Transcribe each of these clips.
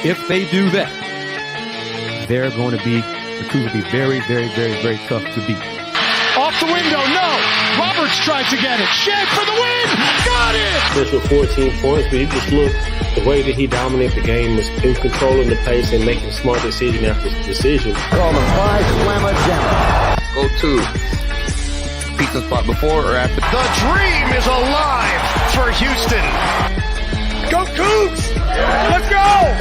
If they do that, the Cougars will be very, very, very, very tough to beat. Off the window, no. Roberts tried to get it. Shea for the win. Got it. Just with 14 points, but you just look, the way that he dominated the game was in controlling the pace and making smart decision after decision. Coleman by Slamma Jam. Go to pizza spot before or after. The dream is alive for Houston. Go Cougs! Let's go!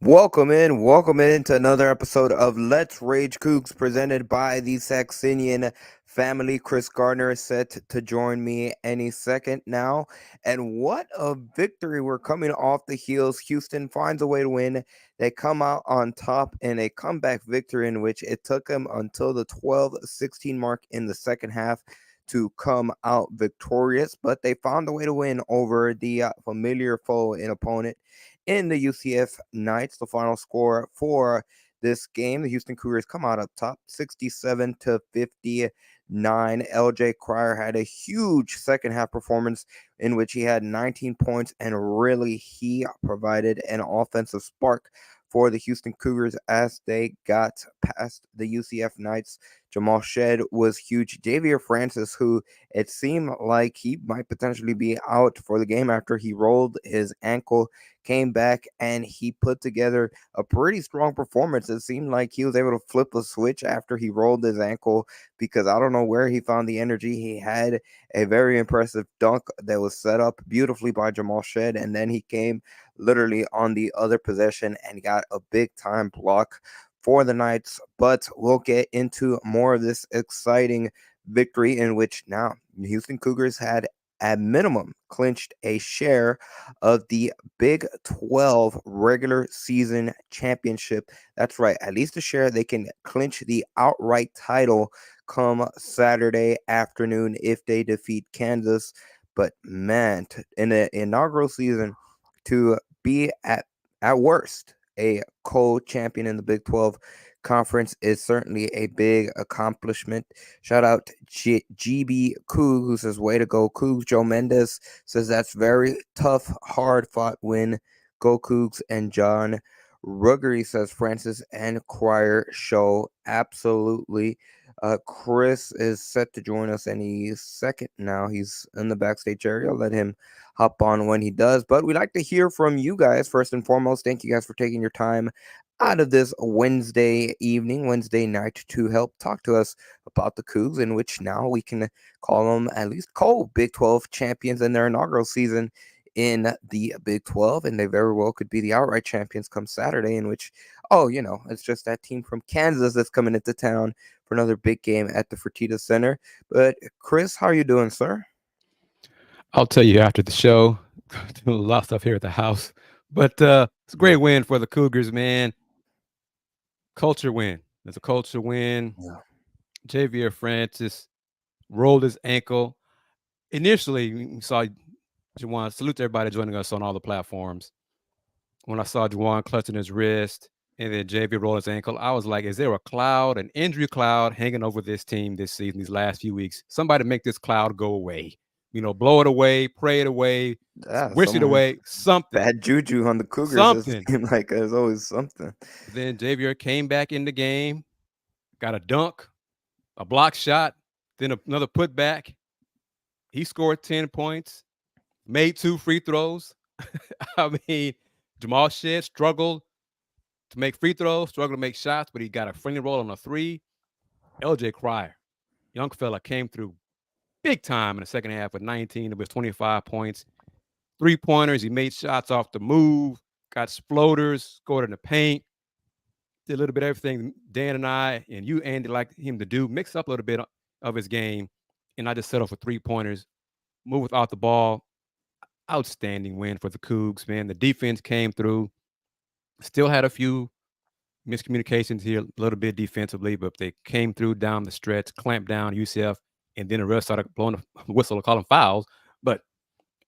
Welcome in to another episode of Let's Rage Coogs, presented by the Saxenian Family. Chris Gardner is set to join me any second now. And what a victory. We're coming off the heels. Houston finds a way to win. They come out on top in a comeback victory in which it took them until the 12-16 mark in the second half to come out victorious. But they found a way to win over the familiar foe and opponent in the UCF Knights. The final score for this game, the Houston Cougars come out up top 67-59. LJ Cryer had a huge second half performance in which he had 19 points, and really he provided an offensive spark for the Houston Cougars as they got past the UCF Knights. Jamal Shed was huge. Javier Francis, who it seemed like he might potentially be out for the game after he rolled his ankle, came back and he put together a pretty strong performance. It seemed like he was able to flip a switch after he rolled his ankle, because I don't know where he found the energy. He had a very impressive dunk that was set up beautifully by Jamal Shed, and then he came literally on the other possession and got a big time block for the Knights. But we'll get into more of this exciting victory, in which now the Houston Cougars had at minimum clinched a share of the Big 12 regular season championship. That's right, at least a share. They can clinch the outright title come Saturday afternoon if they defeat Kansas. But man, in the inaugural season, to be at worst a co-champion in the Big 12 conference is certainly a big accomplishment. Shout out GB Coog, who says, way to go Cougs. Joe Mendez says that's very tough, hard fought win. Go Cougs. And John Ruggery says Francis and Cryer show absolutely. Chris is set to join us any second now. He's in the backstage area. I'll let him hop on when he does. But we'd like to hear from you guys first and foremost. Thank you guys for taking your time out of this Wednesday night to help talk to us about the Cougs, in which now we can call them at least co-Big 12 champions in their inaugural season in the Big 12, and they very well could be the outright champions come Saturday, in which, it's just that team from Kansas that's coming into town for another big game at the Fertitta Center. But Chris, how are you doing, sir? I'll tell you after the show. Doing a lot of stuff here at the house, but it's a great win for the Cougars, man. Culture win. It's a culture win. Yeah. Javier Francis rolled his ankle. Initially, we saw Juwan. Salute to everybody joining us on all the platforms. When I saw Juwan clutching his wrist and then Javier rolled his ankle, I was like, is there a cloud, an injury cloud hanging over this team this season, these last few weeks? Somebody make this cloud go away. Blow it away, pray it away, wish it away, something. Bad juju on the Cougars. Something. Like there's always something. Then Javier came back in the game, got a dunk, a block shot, then another putback. He scored 10 points, made 2 free throws. I mean, Jamal Shed struggled to make free throws, struggled to make shots, but he got a friendly roll on a 3. LJ Cryer, young fella, came through big time in the second half with 19 of his 25 points. 3-pointers. He made shots off the move, got floaters, scored in the paint, did a little bit of everything Dan and I and you, Andy, like him to do, mix up a little bit of his game, and I just settled for 3-pointers, move without the ball. Outstanding win for the Cougs, man. The defense came through. Still had a few miscommunications here, a little bit defensively, but they came through down the stretch, clamped down UCF, and then the rest started blowing the whistle and calling fouls. But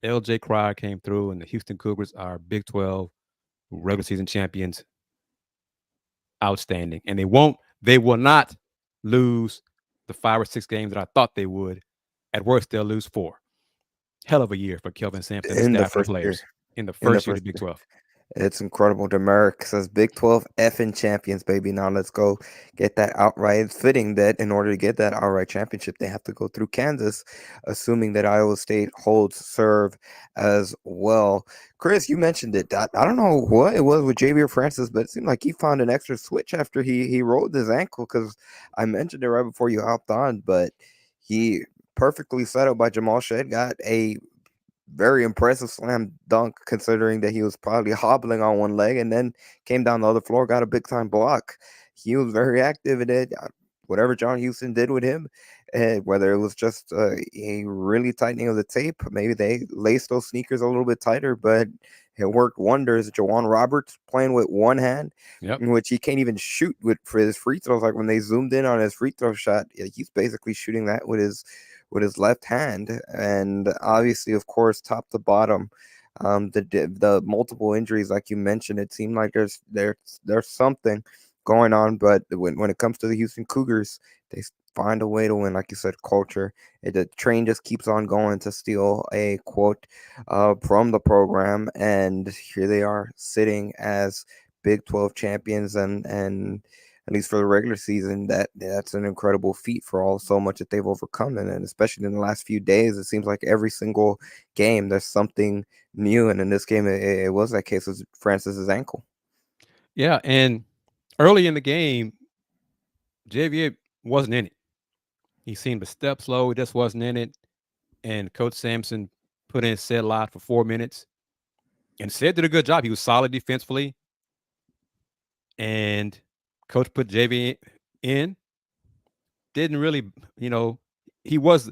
LJ Cryer came through, and the Houston Cougars are Big 12 regular season champions. Outstanding. And they will not lose the 5 or 6 games that I thought they would. At worst, they'll lose 4. Hell of a year for Kelvin Sampson and in the staff and first year. players in the In the first year of first the Big year. 12. It's incredible. Demerrick says Big 12 effing champions, baby. Now let's go get that outright. It's fitting that in order to get that outright championship, they have to go through Kansas, assuming that Iowa State holds serve as well. Chris, you mentioned it. I don't know what it was with Javier Francis, but it seemed like he found an extra switch after he rolled his ankle, because I mentioned it right before you hopped on, but he perfectly set up by Jamal Shed got a very impressive slam dunk, considering that he was probably hobbling on one leg, and then came down the other floor, got a big time block. He was very active in it. Whatever John Houston did with him, whether it was just a really tightening of the tape, maybe they laced those sneakers a little bit tighter, but it worked wonders. Jawan Roberts playing with one hand, Yep. in which he can't even shoot with for his free throws. Like when they zoomed in on his free throw shot, he's basically shooting that with his left hand. And obviously, of course, top to bottom, the multiple injuries, like you mentioned, it seemed like there's something going on. But when it comes to the Houston Cougars, they find a way to win. Like you said, culture. The train just keeps on going, to steal a quote from the program. And here they are sitting as Big 12 champions, and at least for the regular season, that's an incredible feat for all so much that they've overcome. And especially in the last few days, it seems like every single game there's something new. And in this game, it was that case with Francis's ankle. Yeah, and early in the game, Javier wasn't in it. He seemed to step slow. He just wasn't in it. And Coach Sampson put in Sid Lott for 4 minutes. And Sid did a good job. He was solid defensively. And Coach put Javier in. Didn't really, he was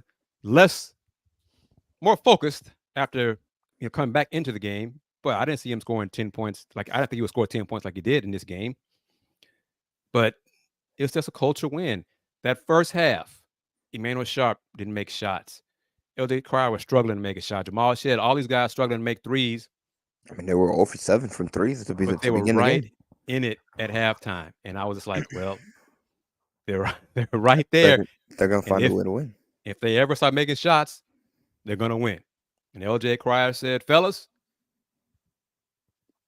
more focused after coming back into the game. But I didn't see him scoring 10 points. Like, I didn't think he would score 10 points like he did in this game. But it was just a culture win. That first half, Emmanuel Sharp didn't make shots. LJ Cryer was struggling to make a shot. Jamal Shed, all these guys struggling to make threes. I mean, they were 0 for 7 from threes to But they were begin the right game. in it at halftime. And I was just like, well, they're right They're, there. they're going to And find a way to win. if they ever start making shots, they're going to win. And LJ Cryer said, fellas,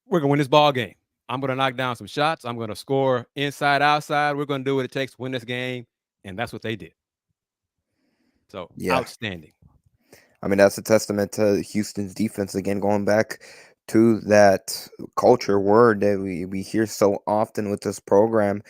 we're going to win this ball game. I'm going to knock down some shots. I'm going to score inside, outside. We're going to do what it takes to win this game. And that's what they did. So, Yeah. outstanding. I mean, that's a testament to Houston's defense. Again, going back to that culture word that we hear so often with this program.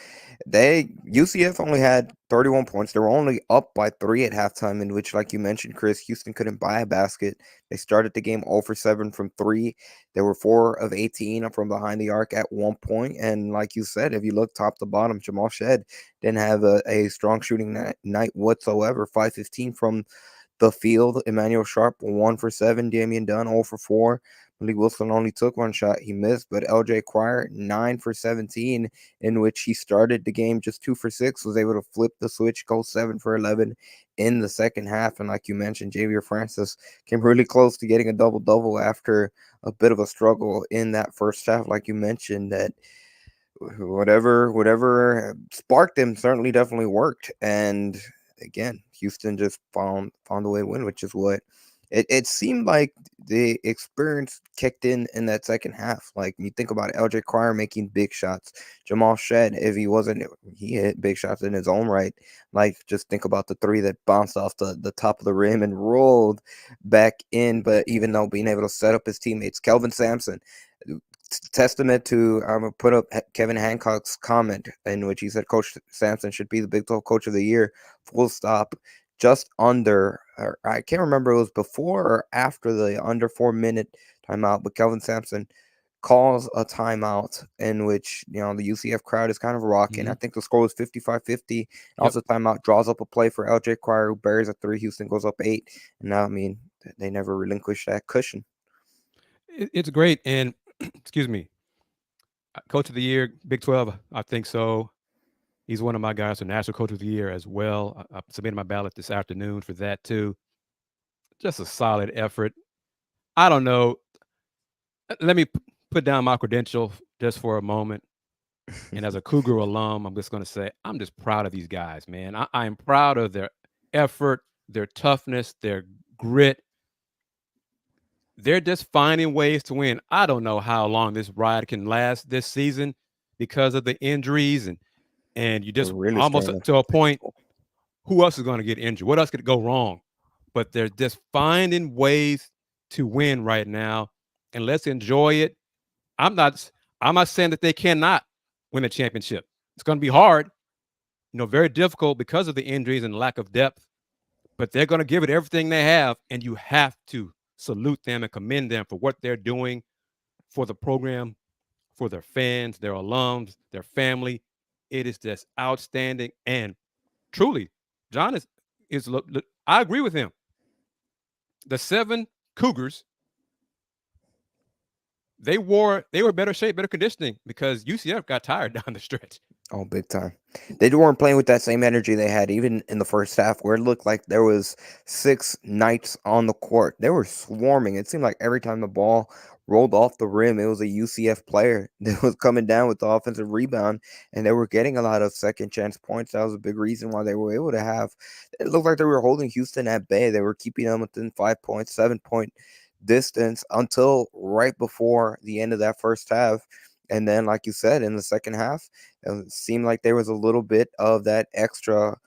UCF only had 31 points. They were only up by 3 at halftime, in which, like you mentioned, Chris, Houston couldn't buy a basket. They started the game 0 for 7 from 3. They were 4 of 18 from behind the arc at one point. And like you said, if you look top to bottom, Jamal Shed didn't have a strong shooting night whatsoever. 5-15 from the field. Emmanuel Sharp 1 for 7. Damian Dunn 0 for 4. Malik Wilson only took one shot. He missed, but LJ Cryer 9 for 17, in which he started the game just 2 for 6, was able to flip the switch, go 7 for 11 in the second half. And like you mentioned, Javier Francis came really close to getting a double-double after a bit of a struggle in that first half. Like you mentioned, that whatever sparked him certainly definitely worked. And again, Houston just found a way to win, which is what it seemed like the experience kicked in that second half. Like, you think about LJ Cryer making big shots. Jamal Shed, if he hit big shots in his own right. Like, just think about the 3 that bounced off the top of the rim and rolled back in. But even though being able to set up his teammates, Kelvin Sampson, testament to, I'm going to put up Kevin Hancock's comment in which he said Coach Sampson should be the Big 12 Coach of the Year, full stop. Just under, or I can't remember, it was before or after the under 4-minute timeout, but Kelvin Sampson calls a timeout in which, the UCF crowd is kind of rocking. I think the score was 55-50. Also, timeout draws up a play for LJ Cryer, who buries a 3. Houston goes up 8. And now, I mean, they never relinquish that cushion. It's great. And excuse me, Coach of the Year, Big 12, I think so. He's one of my guys for National Coach of the Year as well. I submitted my ballot this afternoon for that too. Just a solid effort. I don't know. Let me put down my credential just for a moment. And as a Cougar alum, I'm just going to say, I'm just proud of these guys, man. I am proud of their effort, their toughness, their grit. they're just finding ways to win. I don't know how long this ride can last this season because of the injuries and you just really almost starting to a point. Who else is going to get injured? What else could go wrong? But they're just finding ways to win right now, and let's enjoy it. I'm not saying that they cannot win a championship. It's going to be hard, very difficult because of the injuries and lack of depth. But they're going to give it everything they have, and you have to salute them and commend them for what they're doing for the program, for their fans, their alums, their family. It is just outstanding, and truly, John is. I agree with him. The 7 Cougars, they were better shape, better conditioning because UCF got tired down the stretch. Oh, big time. They weren't playing with that same energy they had even in the first half, where it looked like there was 6 Knights on the court. They were swarming. It seemed like every time the ball rolled off the rim, it was a UCF player that was coming down with the offensive rebound, and they were getting a lot of second chance points. That was a big reason why they were able to have. It looked like they were holding Houston at bay. They were keeping them within 5 points, 7-point distance until right before the end of that first half. And then, like you said, in the second half, it seemed like there was a little bit of that extra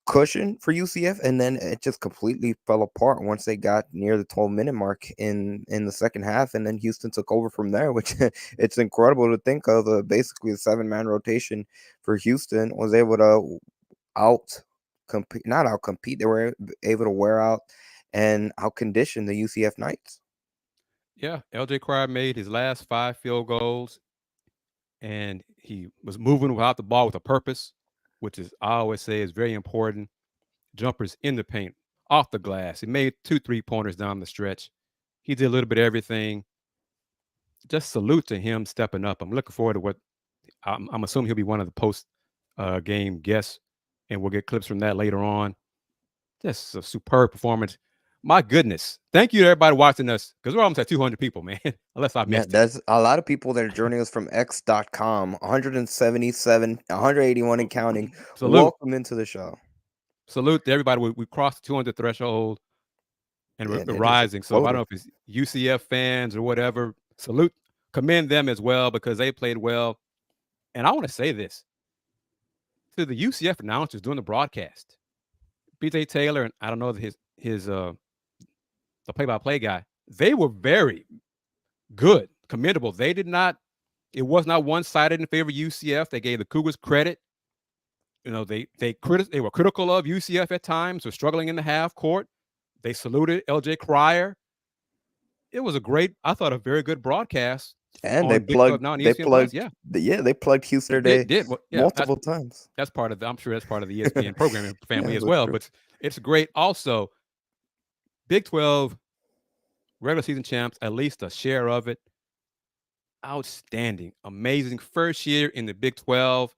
cushion for UCF, and then it just completely fell apart once they got near the 12-minute mark in the second half, and then Houston took over from there, which it's incredible to think of. Basically, a 7-man rotation for Houston was able to not out compete. They were able to wear out and out condition the UCF Knights. Yeah, LJ Cryer made his last 5 field goals, and he was moving without the ball with a purpose, which is, I always say, is very important. Jumpers in the paint, off the glass. He made 2 3-pointers down the stretch. He did a little bit of everything. Just salute to him stepping up. I'm looking forward to what I'm assuming he'll be one of the post game guests, and we'll get clips from that later on. Just a superb performance. My goodness. Thank you to everybody watching us, because we're almost at 200 people, man. Unless I missed it. There's a lot of people that are joining us from X.com, 177, 181 and counting. Salute. Welcome into the show. Salute to everybody. We crossed the 200 threshold, and we're rising. So I don't know if it's UCF fans or whatever. Salute, commend them as well, because they played well. And I want to say this to the UCF announcers doing the broadcast. BJ Taylor, and I don't know his the play-by-play guy, they were very good, commendable. It was not one-sided in favor of UCF. They gave the Cougars credit. They were critical of UCF at times, were struggling in the half court. They saluted LJ Cryer. It was a very good broadcast. And they plugged Houston today multiple times. I'm sure that's part of the ESPN programming family as well. True. But it's great. Also, Big 12 regular season champs, at least a share of it. Outstanding, amazing first year in the Big 12.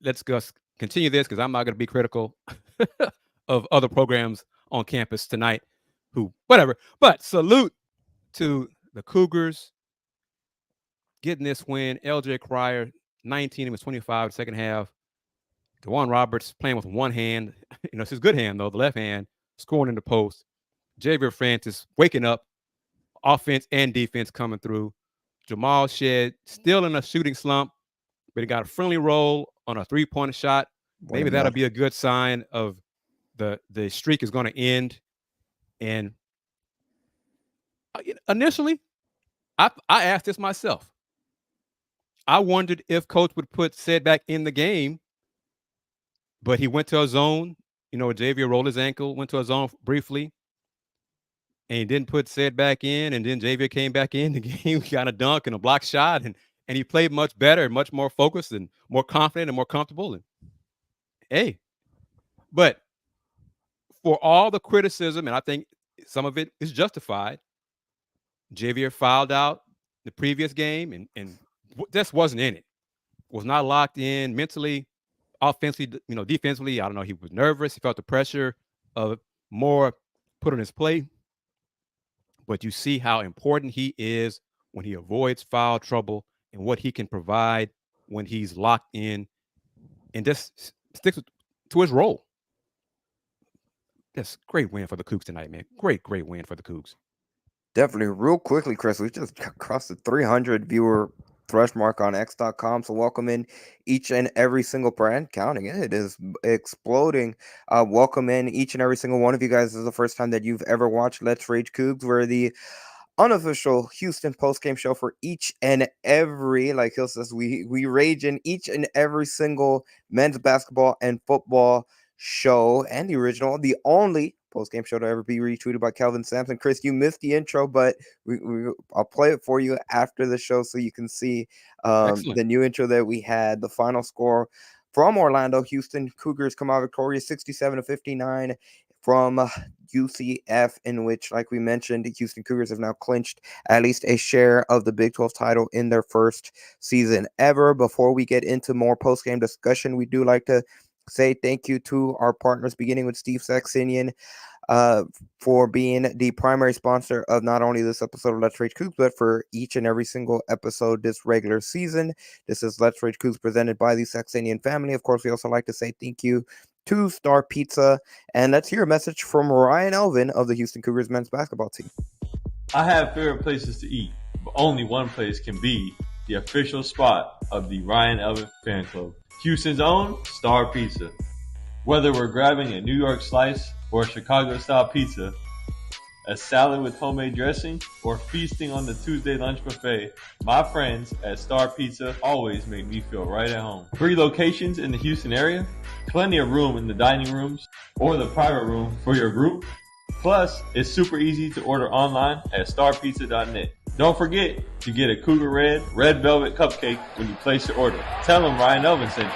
Let's continue this, because I'm not going to be critical of other programs on campus tonight. But salute to the Cougars getting this win. LJ Cryer, 19, he was 25 in the second half. DeJuan Roberts playing with one hand. It's his good hand, though, the left hand, scoring in the post. Xavier Francis waking up, offense and defense coming through. Jamal Shedd still in a shooting slump, but he got a friendly roll on a 3-point shot. Maybe that'll be a good sign of the streak is going to end. And initially, I asked this myself. I wondered if Coach would put Ced back in the game, but he went to a zone. Xavier rolled his ankle, went to a zone briefly, and he didn't put Ced back in, and then Xavier came back in the game, got a dunk and a block shot, and he played much better, much more focused and more confident and more comfortable. And hey, but for all the criticism, and I think some of it is justified, Xavier fouled out the previous game and just wasn't in it. Was not locked in mentally, offensively, defensively. I don't know. He was nervous. He felt the pressure of more put on his plate. But you see how important he is when he avoids foul trouble and what he can provide when he's locked in and just sticks to his role. That's a great win for the Cougs tonight, man. Great win for the Cougs. Definitely. Real quickly, Chris, we just crossed the 300 viewer thresh mark on x.com. So welcome in each and every single brand, counting it. It is exploding. Welcome in each and every single one of you guys. This is the first time that you've ever watched Let's Rage Coogs. We're the unofficial Houston postgame show for each and every, like Hill says, we rage in each and every single men's basketball and football show, and the original, the only postgame show to ever be retweeted by Kelvin Sampson. Chris, you missed the intro, but I'll play it for you after the show so you can see Excellent. the new intro that we had. The final score from Orlando: Houston Cougars come out victorious 67-59 from UCF, in which, like we mentioned, the Houston Cougars have now clinched at least a share of the Big 12 title in their first season ever. Before we get into more post-game discussion, we do like to say thank you to our partners, beginning with Steve Saxenian, for being the primary sponsor of not only this episode of Let's Rage Coogs, but for each and every single episode this regular season. This is Let's Rage Coogs presented by the Saxenian Family. Of course, we also like to say thank you to Star Pizza. And let's hear a message from Ryan Elvin of the Houston Cougars men's basketball team. I have favorite places to eat, but only one place can be the official spot of the Ryan Elvin fan club, Houston's own Star Pizza. Whether we're grabbing a New York slice or a Chicago-style pizza, a salad with homemade dressing, or feasting on the Tuesday lunch buffet, my friends at Star Pizza always make me feel right at home. 3 locations in the Houston area, plenty of room in the dining rooms or the private room for your group. Plus, it's super easy to order online at starpizza.net. Don't forget to get a Cougar Red Velvet cupcake when you place your order. Tell them Ryan Elvin sent you.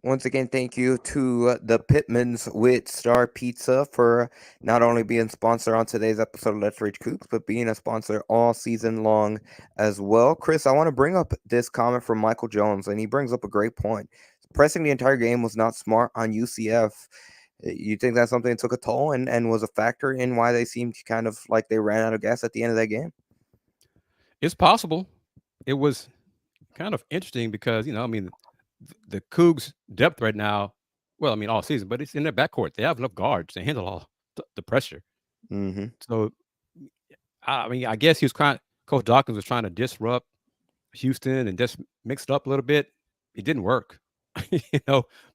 Once again, thank you to the Pittmans with Star Pizza for not only being sponsor on today's episode of Let's Rage Coogs, but being a sponsor all season long as well. Chris, I want to bring up this comment from Michael Jones, and he brings up a great point. Pressing the entire game was not smart on UCF. You think that's something that took a toll and was a factor in why they seemed kind of like they ran out of gas at the end of that game? It's possible. It was kind of interesting because, the Cougs' depth right now, well, all season, but it's in their backcourt. They have enough guards to handle all the pressure. Mm-hmm. So, I guess Coach Dawkins was trying to disrupt Houston and just mix it up a little bit. It didn't work,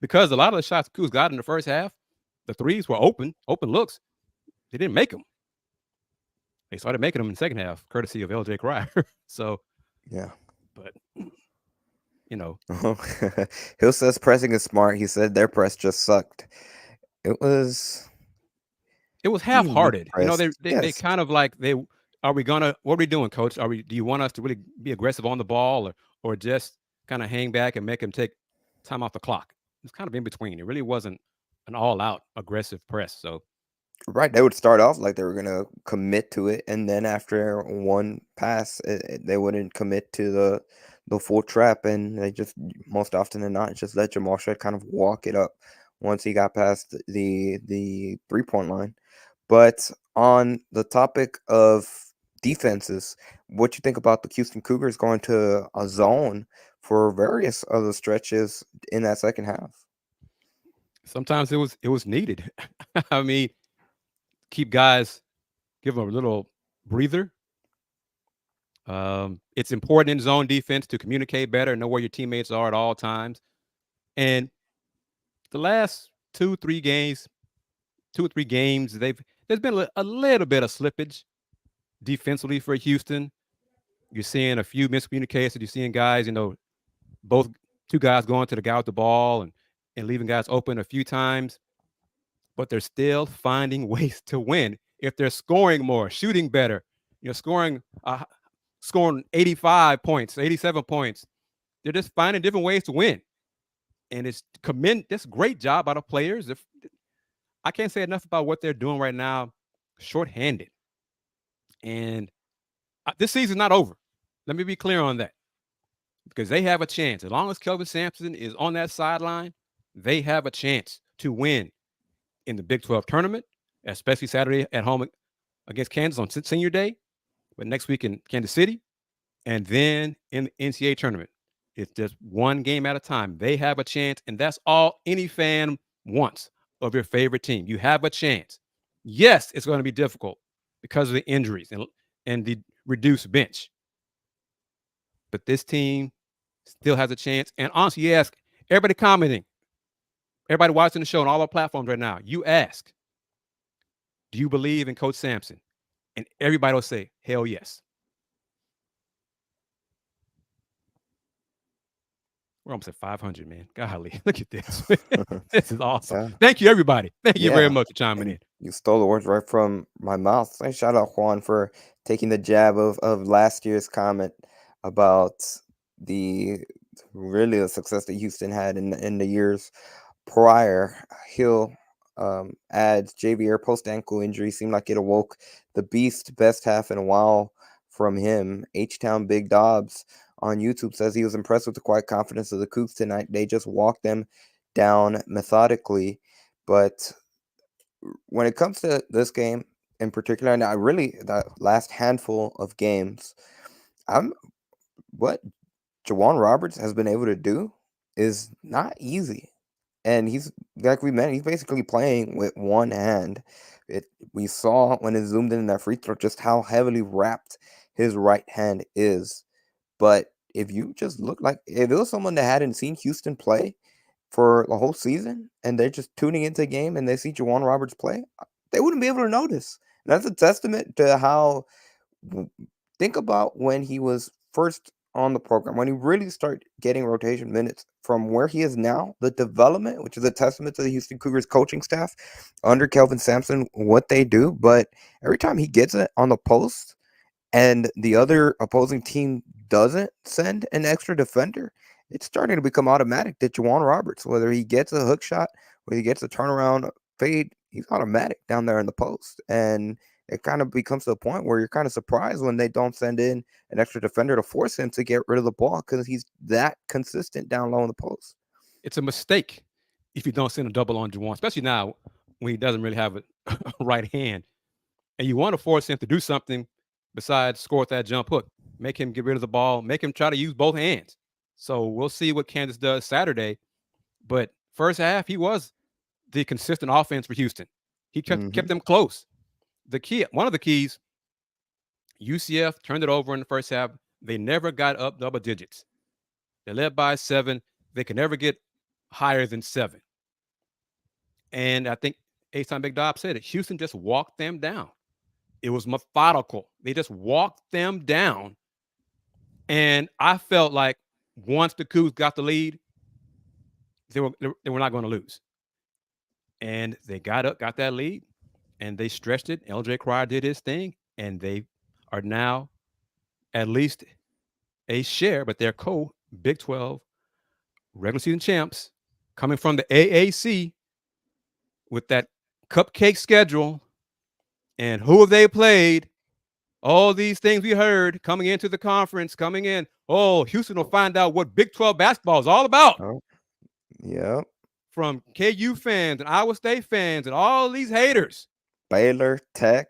because a lot of the shots Cougs got in the first half, the threes were open looks. They didn't make them. They started making them in the second half, courtesy of LJ Cryer. So, yeah. But, Hill says pressing is smart. He said their press just sucked. It was half-hearted. They yes. kind of like what are we doing, coach? Do you want us to really be aggressive on the ball or just kind of hang back and make them take time off the clock? It's kind of in between. It really wasn't an all-out aggressive press. So right, they would start off like they were going to commit to it, and then after one pass, they wouldn't commit to the full trap, and they just, most often than not, just let Jamal Shedd kind of walk it up once he got past the three-point line. But on the topic of defenses, what you think about the Houston Cougars going to a zone for various other stretches in that second half? Sometimes it was needed. Keep guys, give them a little breather. It's important in zone defense to communicate better, know where your teammates are at all times. And the last 2-3 games, there's been a little bit of slippage defensively for Houston. You're seeing a few miscommunications. You're seeing guys, two guys going to the guy with the ball and leaving guys open a few times. But they're still finding ways to win. If they're scoring more, shooting better, scoring 85 points, 87 points, they're just finding different ways to win. And it's great job by the players. I can't say enough about what they're doing right now, shorthanded. And this season's not over. Let me be clear on that. Because they have a chance. As long as Kelvin Sampson is on that sideline, they have a chance to win in the Big 12 tournament, especially Saturday at home against Kansas on Senior Day, but next week in Kansas City, and then in the NCAA tournament. It's just one game at a time. They have a chance, and that's all any fan once of your favorite team. You have a chance. Yes, it's going to be difficult because of the injuries and the reduced bench. But this team still has a chance. And honestly, you ask everybody commenting, everybody watching the show on all our platforms right now, you ask, do you believe in Coach Sampson? And everybody will say, hell yes. We're almost at 500, man. Golly, look at this. This is awesome. Yeah. Thank you, everybody. Thank you very Yeah. much for chiming in. You stole the words right from my mouth. So shout out Juan for taking the jab of last year's comment about the success that Houston had in the years prior. Hill adds JVR post ankle injury seemed like it awoke the beast best half in a while from him. H-Town Big Dobbs on YouTube says he was impressed with the quiet confidence of the Cougs tonight. They just walked them down methodically. But when it comes to this game in particular, and that last handful of games, what Juwan Roberts has been able to do is not easy. And he's, like we mentioned, he's basically playing with one hand. We saw when it zoomed in that free throw just how heavily wrapped his right hand is. But if you just look like, if it was someone that hadn't seen Houston play for the whole season and they're just tuning into the game and they see Juwan Roberts play, they wouldn't be able to notice. And that's a testament to how, think about when he was first on the program, when he really started getting rotation minutes from where he is now, the development, which is a testament to the Houston Cougars coaching staff under Kelvin Sampson, what they do. But every time he gets it on the post and the other opposing team doesn't send an extra defender, it's starting to become automatic that Juwan Roberts, whether he gets a hook shot, whether he gets a turnaround fade, he's automatic down there in the post. And it kind of becomes to the point where you're kind of surprised when they don't send in an extra defender to force him to get rid of the ball because he's that consistent down low in the post. It's a mistake if you don't send a double on Juwan, especially now when he doesn't really have a right hand. And you want to force him to do something besides score with that jump hook. Make him get rid of the ball. Make him try to use both hands. So we'll see what Kansas does Saturday. But first half, he was the consistent offense for Houston. He kept them close. One of the keys, UCF turned it over in the first half. They never got up double digits. They led by 7. They could never get higher than 7. And I think H-Time Big Dob said it. Houston just walked them down. It was methodical. They just walked them down. And I felt like once the Cougs got the lead, they were not going to lose. And they got that lead, and they stretched it. LJ Cryer did his thing, and they are now at least a share, but they're Big 12 regular season champs coming from the AAC with that cupcake schedule. And who have they played? All these things we heard coming into the conference, coming in. Oh, Houston will find out what Big 12 basketball is all about. Oh, yeah. From KU fans and Iowa State fans and all these haters. Baylor, Tech,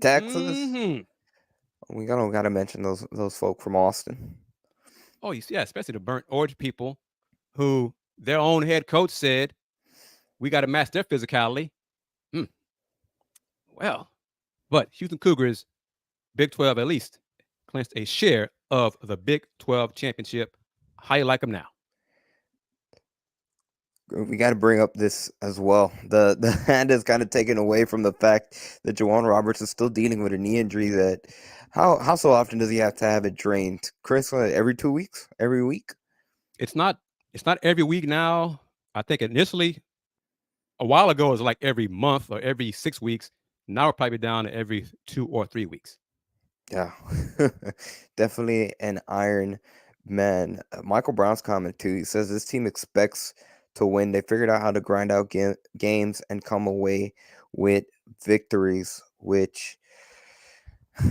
Texas. Mm-hmm. We gotta mention those folk from Austin. Oh, yeah, especially the burnt orange people who their own head coach said, we got to match their physicality. Well, but Houston Cougars, Big 12 at least, clinched a share of the Big 12 championship. How you like them now? We got to bring up this as well. The hand is kind of taken away from the fact that Juwan Roberts is still dealing with a knee injury. That how so often does he have to have it drained? Chris, every 2 weeks? Every week? It's not every week now. I think initially, a while ago, it was like every month or every 6 weeks. Now we're probably down to every 2 or 3 weeks. Yeah, definitely an Iron Man. Michael Brown's comment too. He says this team expects to win. They figured out how to grind out games and come away with victories, which,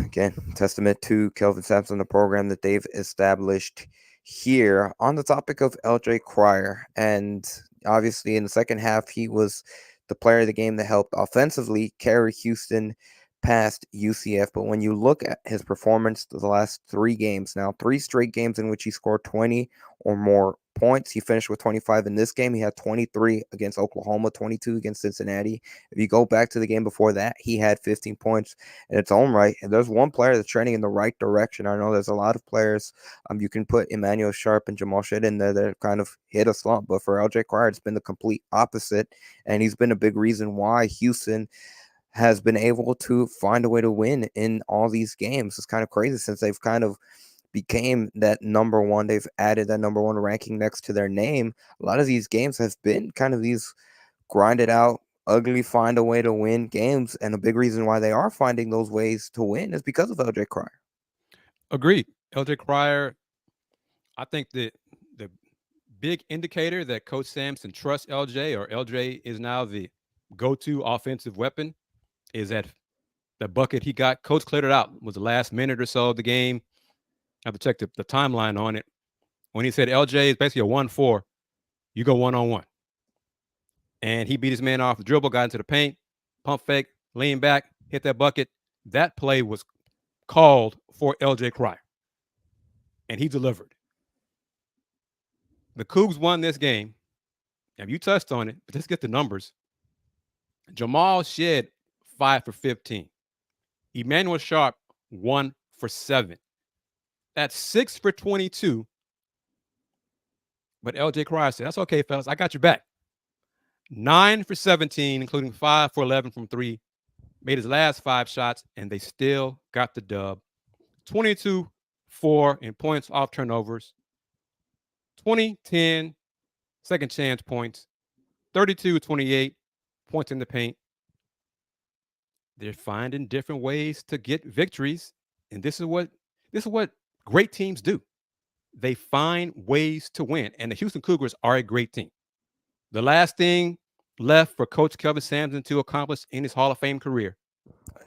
again, testament to Kelvin Sampson, the program that they've established here. On the topic of LJ Cryer, and obviously in the second half, he was the player of the game that helped offensively carry Houston past UCF. But when you look at his performance the last 3 games now, 3 straight games in which he scored 20 or more points. He finished with 25 in this game. He had 23 against Oklahoma, 22 against Cincinnati. If you go back to the game before that, he had 15 points in its own right. And there's one player that's trending in the right direction. I know there's a lot of players. You can put Emmanuel Sharp and Jamal Shedd in there that kind of hit a slump. But for LJ Cryer, it's been the complete opposite. And he's been a big reason why Houston has been able to find a way to win in all these games. It's kind of crazy since they've kind of became that number one. They've added that number one ranking next to their name. A lot of these games have been kind of these grinded out, ugly, find a way to win games. And a big reason why they are finding those ways to win is because of LJ Cryer. Agreed. LJ Cryer, I think the big indicator that Coach Sampson trusts LJ, or LJ is now the go-to offensive weapon, is that the bucket he got. Coach cleared it out. It was the last minute or so of the game. I have to check the timeline on it. When he said LJ is basically a 1-4, you go one-on-one. And he beat his man off the dribble, got into the paint, pump fake, lean back, hit that bucket. That play was called for LJ Cryer. And he delivered. The Cougs won this game. And you touched on it, but let's get the numbers. Jamal Shedd, 5 for 15. Emmanuel Sharp, 1 for 7. That's 6 for 22. But LJ Cryer said, that's okay, fellas. I got your back. 9 for 17, including 5 for 11 from 3. Made his last 5 shots, and they still got the dub. 22-4 in points off turnovers. 20-10 second chance points. 32-28 points in the paint. They're finding different ways to get victories, and this is what great teams do. They find ways to win, and the Houston Cougars are a great team. The last thing left for Coach Kelvin Sampson to accomplish in his Hall of Fame career,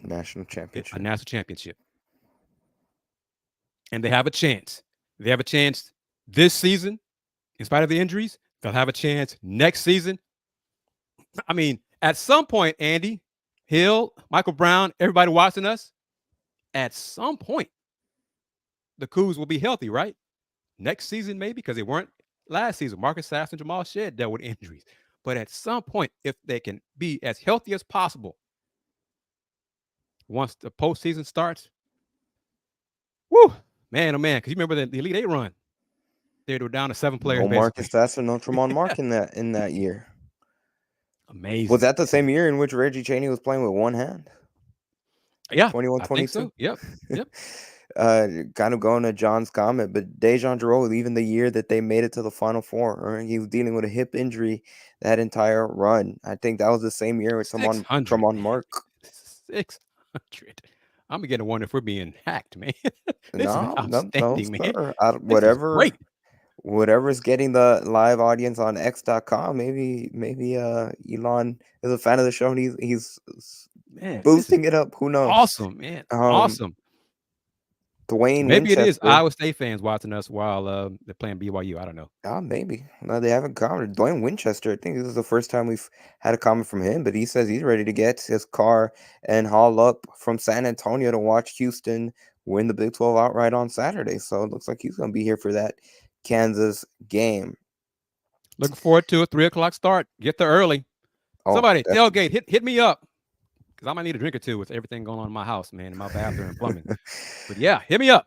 A national championship. a national championship. And they have a chance. They have a chance this season, in spite of the injuries. They'll have a chance next season. I mean, at some point, Andy, Hill, Michael Brown, everybody watching us, at some point, the Cougs will be healthy, right? Next season, maybe, because they weren't last season. Marcus Sass and Jamal Shedd dealt with injuries. But at some point, if they can be as healthy as possible, once the postseason starts, woo, man, oh man, because you remember the Elite Eight run. They were down to 7 players. No Marcus Sass and no Tremont Mark in that year. Amazing. Was that the same year in which Reggie Chaney was playing with one hand? Yeah. 21-22? So. Yep. Kind of going to John's comment, but Dejan Giroux, even the year that they made it to the Final Four, he was dealing with a hip injury that entire run. I think that was the same year with Tremont Mark. 600. I'm beginning to wonder if we're being hacked, man. This No, is outstanding, man. sir. This is great. Whatever's getting the live audience on X.com, maybe Elon is a fan of the show and he's Man, boosting it up. Who knows? Awesome, man. Awesome. Dwayne Maybe Winchester. it is Iowa State fans watching us while they're playing BYU. I don't know. Maybe. No, they haven't commented. Dwayne Winchester, I think this is the first time we've had a comment from him, but he says he's ready to get his car and haul up from San Antonio to watch Houston win the Big 12 outright on Saturday. So it looks like he's going to be here for that Kansas game. Looking forward to a 3:00 start. Get there early. Somebody, tailgate, hit me up. Because I might need a drink or two with everything going on in my house, man, in my bathroom and plumbing. But yeah, hit me up.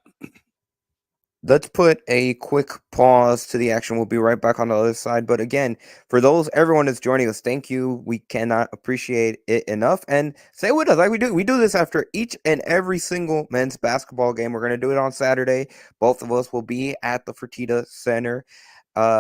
Let's put a quick pause to the action. We'll be right back on the other side. But again, for everyone that's joining us, thank you. We cannot appreciate it enough. And stay with us like we do. We do this after each and every single men's basketball game. We're going to do it on Saturday. Both of us will be at the Fertitta Center.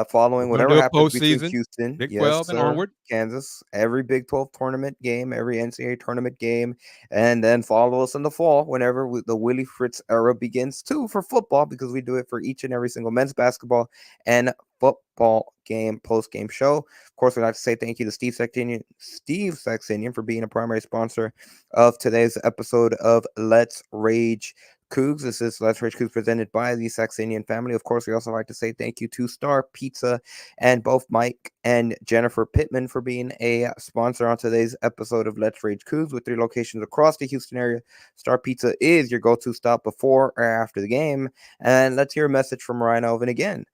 Following whatever happens between Houston, Big 12 and onward, Kansas, every Big 12 tournament game, every NCAA tournament game, and then follow us in the fall whenever the Willie Fritz era begins too for football, because we do it for each and every single men's basketball and football game post-game show. Of course, we'd like to say thank you to Steve Saxenian for being a primary sponsor of today's episode of Let's Rage Coogs. This is Let's Rage Coogs presented by the Saxenian Family. Of course, we also like to say thank you to Star Pizza and both Mike and Jennifer Pittman for being a sponsor on today's episode of Let's Rage Coogs. With 3 locations across the Houston area, Star Pizza is your go-to stop before or after the game. And let's hear a message from Ryan Elvin again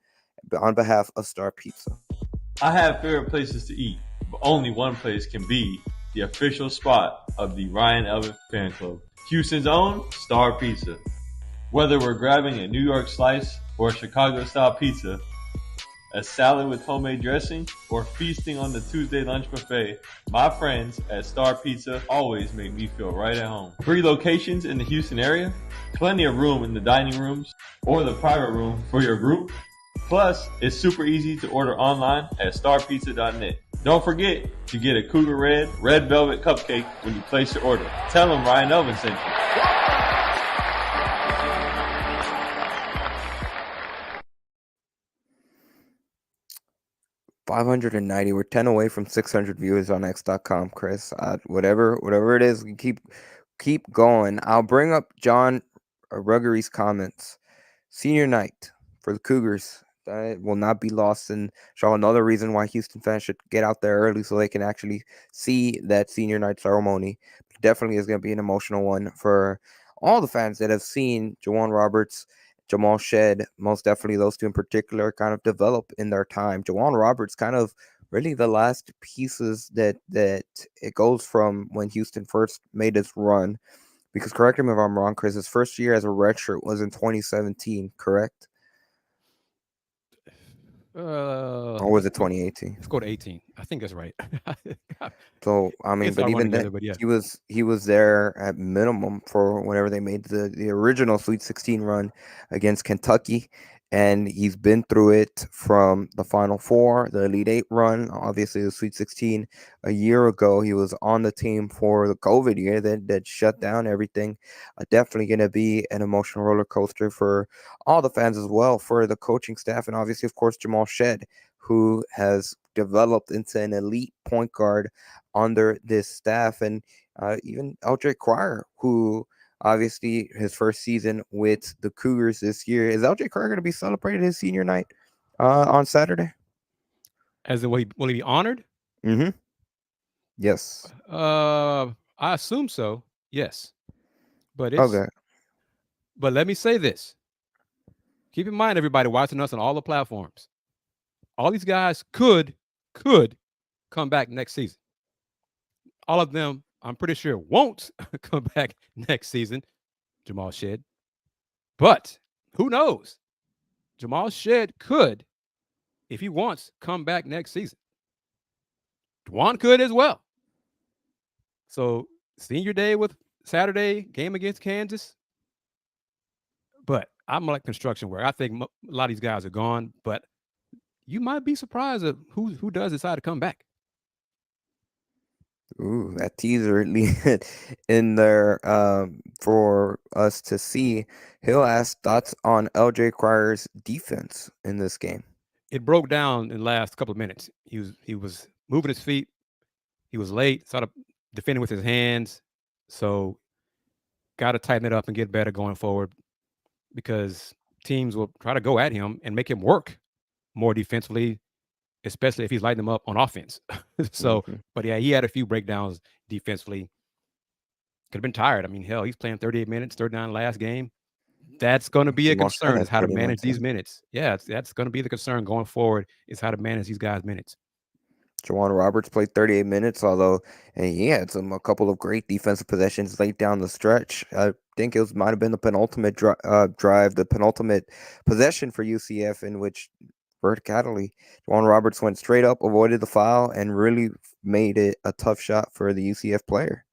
on behalf of Star Pizza. I have favorite places to eat, but only one place can be the official spot of the Ryan Elvin Fan Club, Houston's own Star Pizza. Whether we're grabbing a New York slice or a Chicago-style pizza, a salad with homemade dressing, or feasting on the Tuesday lunch buffet, my friends at Star Pizza always make me feel right at home. 3 locations in the Houston area, plenty of room in the dining rooms or the private room for your group. Plus, it's super easy to order online at starpizza.net. Don't forget to get a Cougar Red Velvet Cupcake when you place your order. Tell them Ryan Elvin sent you. $590. We're 10 away from 600 viewers on X.com, Chris. Whatever it is, we keep going. I'll bring up John Ruggery's comments. Senior night for the Cougars. That will not be lost in show. Another reason why Houston fans should get out there early so they can actually see that senior night ceremony. Definitely is going to be an emotional one for all the fans that have seen Juwan Roberts, Jamal Shed, most definitely those 2 in particular, kind of develop in their time. Juwan Roberts kind of really the last pieces that it goes from when Houston first made its run. Because correct me if I'm wrong, Chris, his first year as a redshirt was in 2017, correct? Or was it 2018? Let's go to 18. I think that's right. So I mean, It's but all even run then, together, but yeah. he was there at minimum for whenever they made the original Sweet 16 run against Kentucky, and he's been through it from the Final Four, the Elite 8 run, obviously the Sweet 16 a year ago. He was on the team for the COVID year that shut down everything. Definitely going to be an emotional roller coaster for all the fans as well, for the coaching staff, and obviously, of course, Jamal Shed, who has developed into an elite point guard under this staff, and even LJ Cryer, who obviously his first season with the Cougars this year. Is LJ Cryer going to be celebrated his senior night on Saturday? As in, will he be honored? Mm-hmm. Yes. I assume so. Yes, but it's Okay. But let me say this. Keep in mind, everybody watching us on all the platforms. All these guys could come back next season. All of them, I'm pretty sure, won't come back next season. Jamal Shed. But who knows? Jamal Shed could, if he wants, come back next season. Dwan could as well. So senior day with Saturday game against Kansas. But I'm like construction work. I think a lot of these guys are gone, but you might be surprised at who does decide to come back. Ooh, that teaser in there for us to see. He'll ask thoughts on LJ Cryer's defense in this game. It broke down in the last couple of minutes. He was moving his feet. He was late, started defending with his hands. So got to tighten it up and get better going forward, because teams will try to go at him and make him work more defensively, especially if he's lighting them up on offense. So, But yeah, he had a few breakdowns defensively. Could have been tired. I mean, hell, he's playing 38 minutes, 39 last game. That's going to be a concern, is how to manage these minutes. Yeah, that's going to be the concern going forward, is how to manage these guys' minutes. Juwan Roberts played 38 minutes, although he had a couple of great defensive possessions late down the stretch. I think it might have been the penultimate drive, the penultimate possession for UCF, in which vertically Juwan Roberts went straight up, avoided the foul, and really made it a tough shot for the UCF player.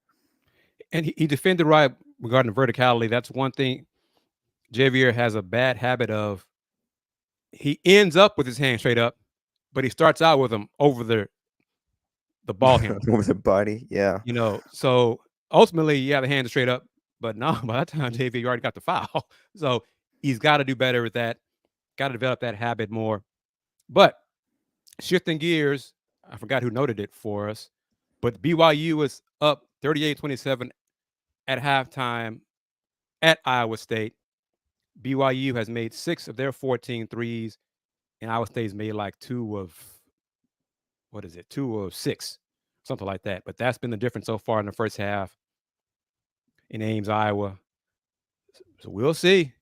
And he defended right regarding the verticality. That's one thing Javier has a bad habit of. He ends up with his hand straight up, but he starts out with them over the ball handle. Over the body, yeah. So ultimately, you have the hand straight up, but now by that time, Javier, you already got the foul. So he's got to do better with that. Got to develop that habit more. But shifting gears, I forgot who noted it for us, but BYU was up 38-27 at halftime at Iowa State. BYU has made 6 of their 14 threes, and Iowa State's made like 2 of 6, something like that. But that's been the difference so far in the first half in Ames, Iowa. So we'll see.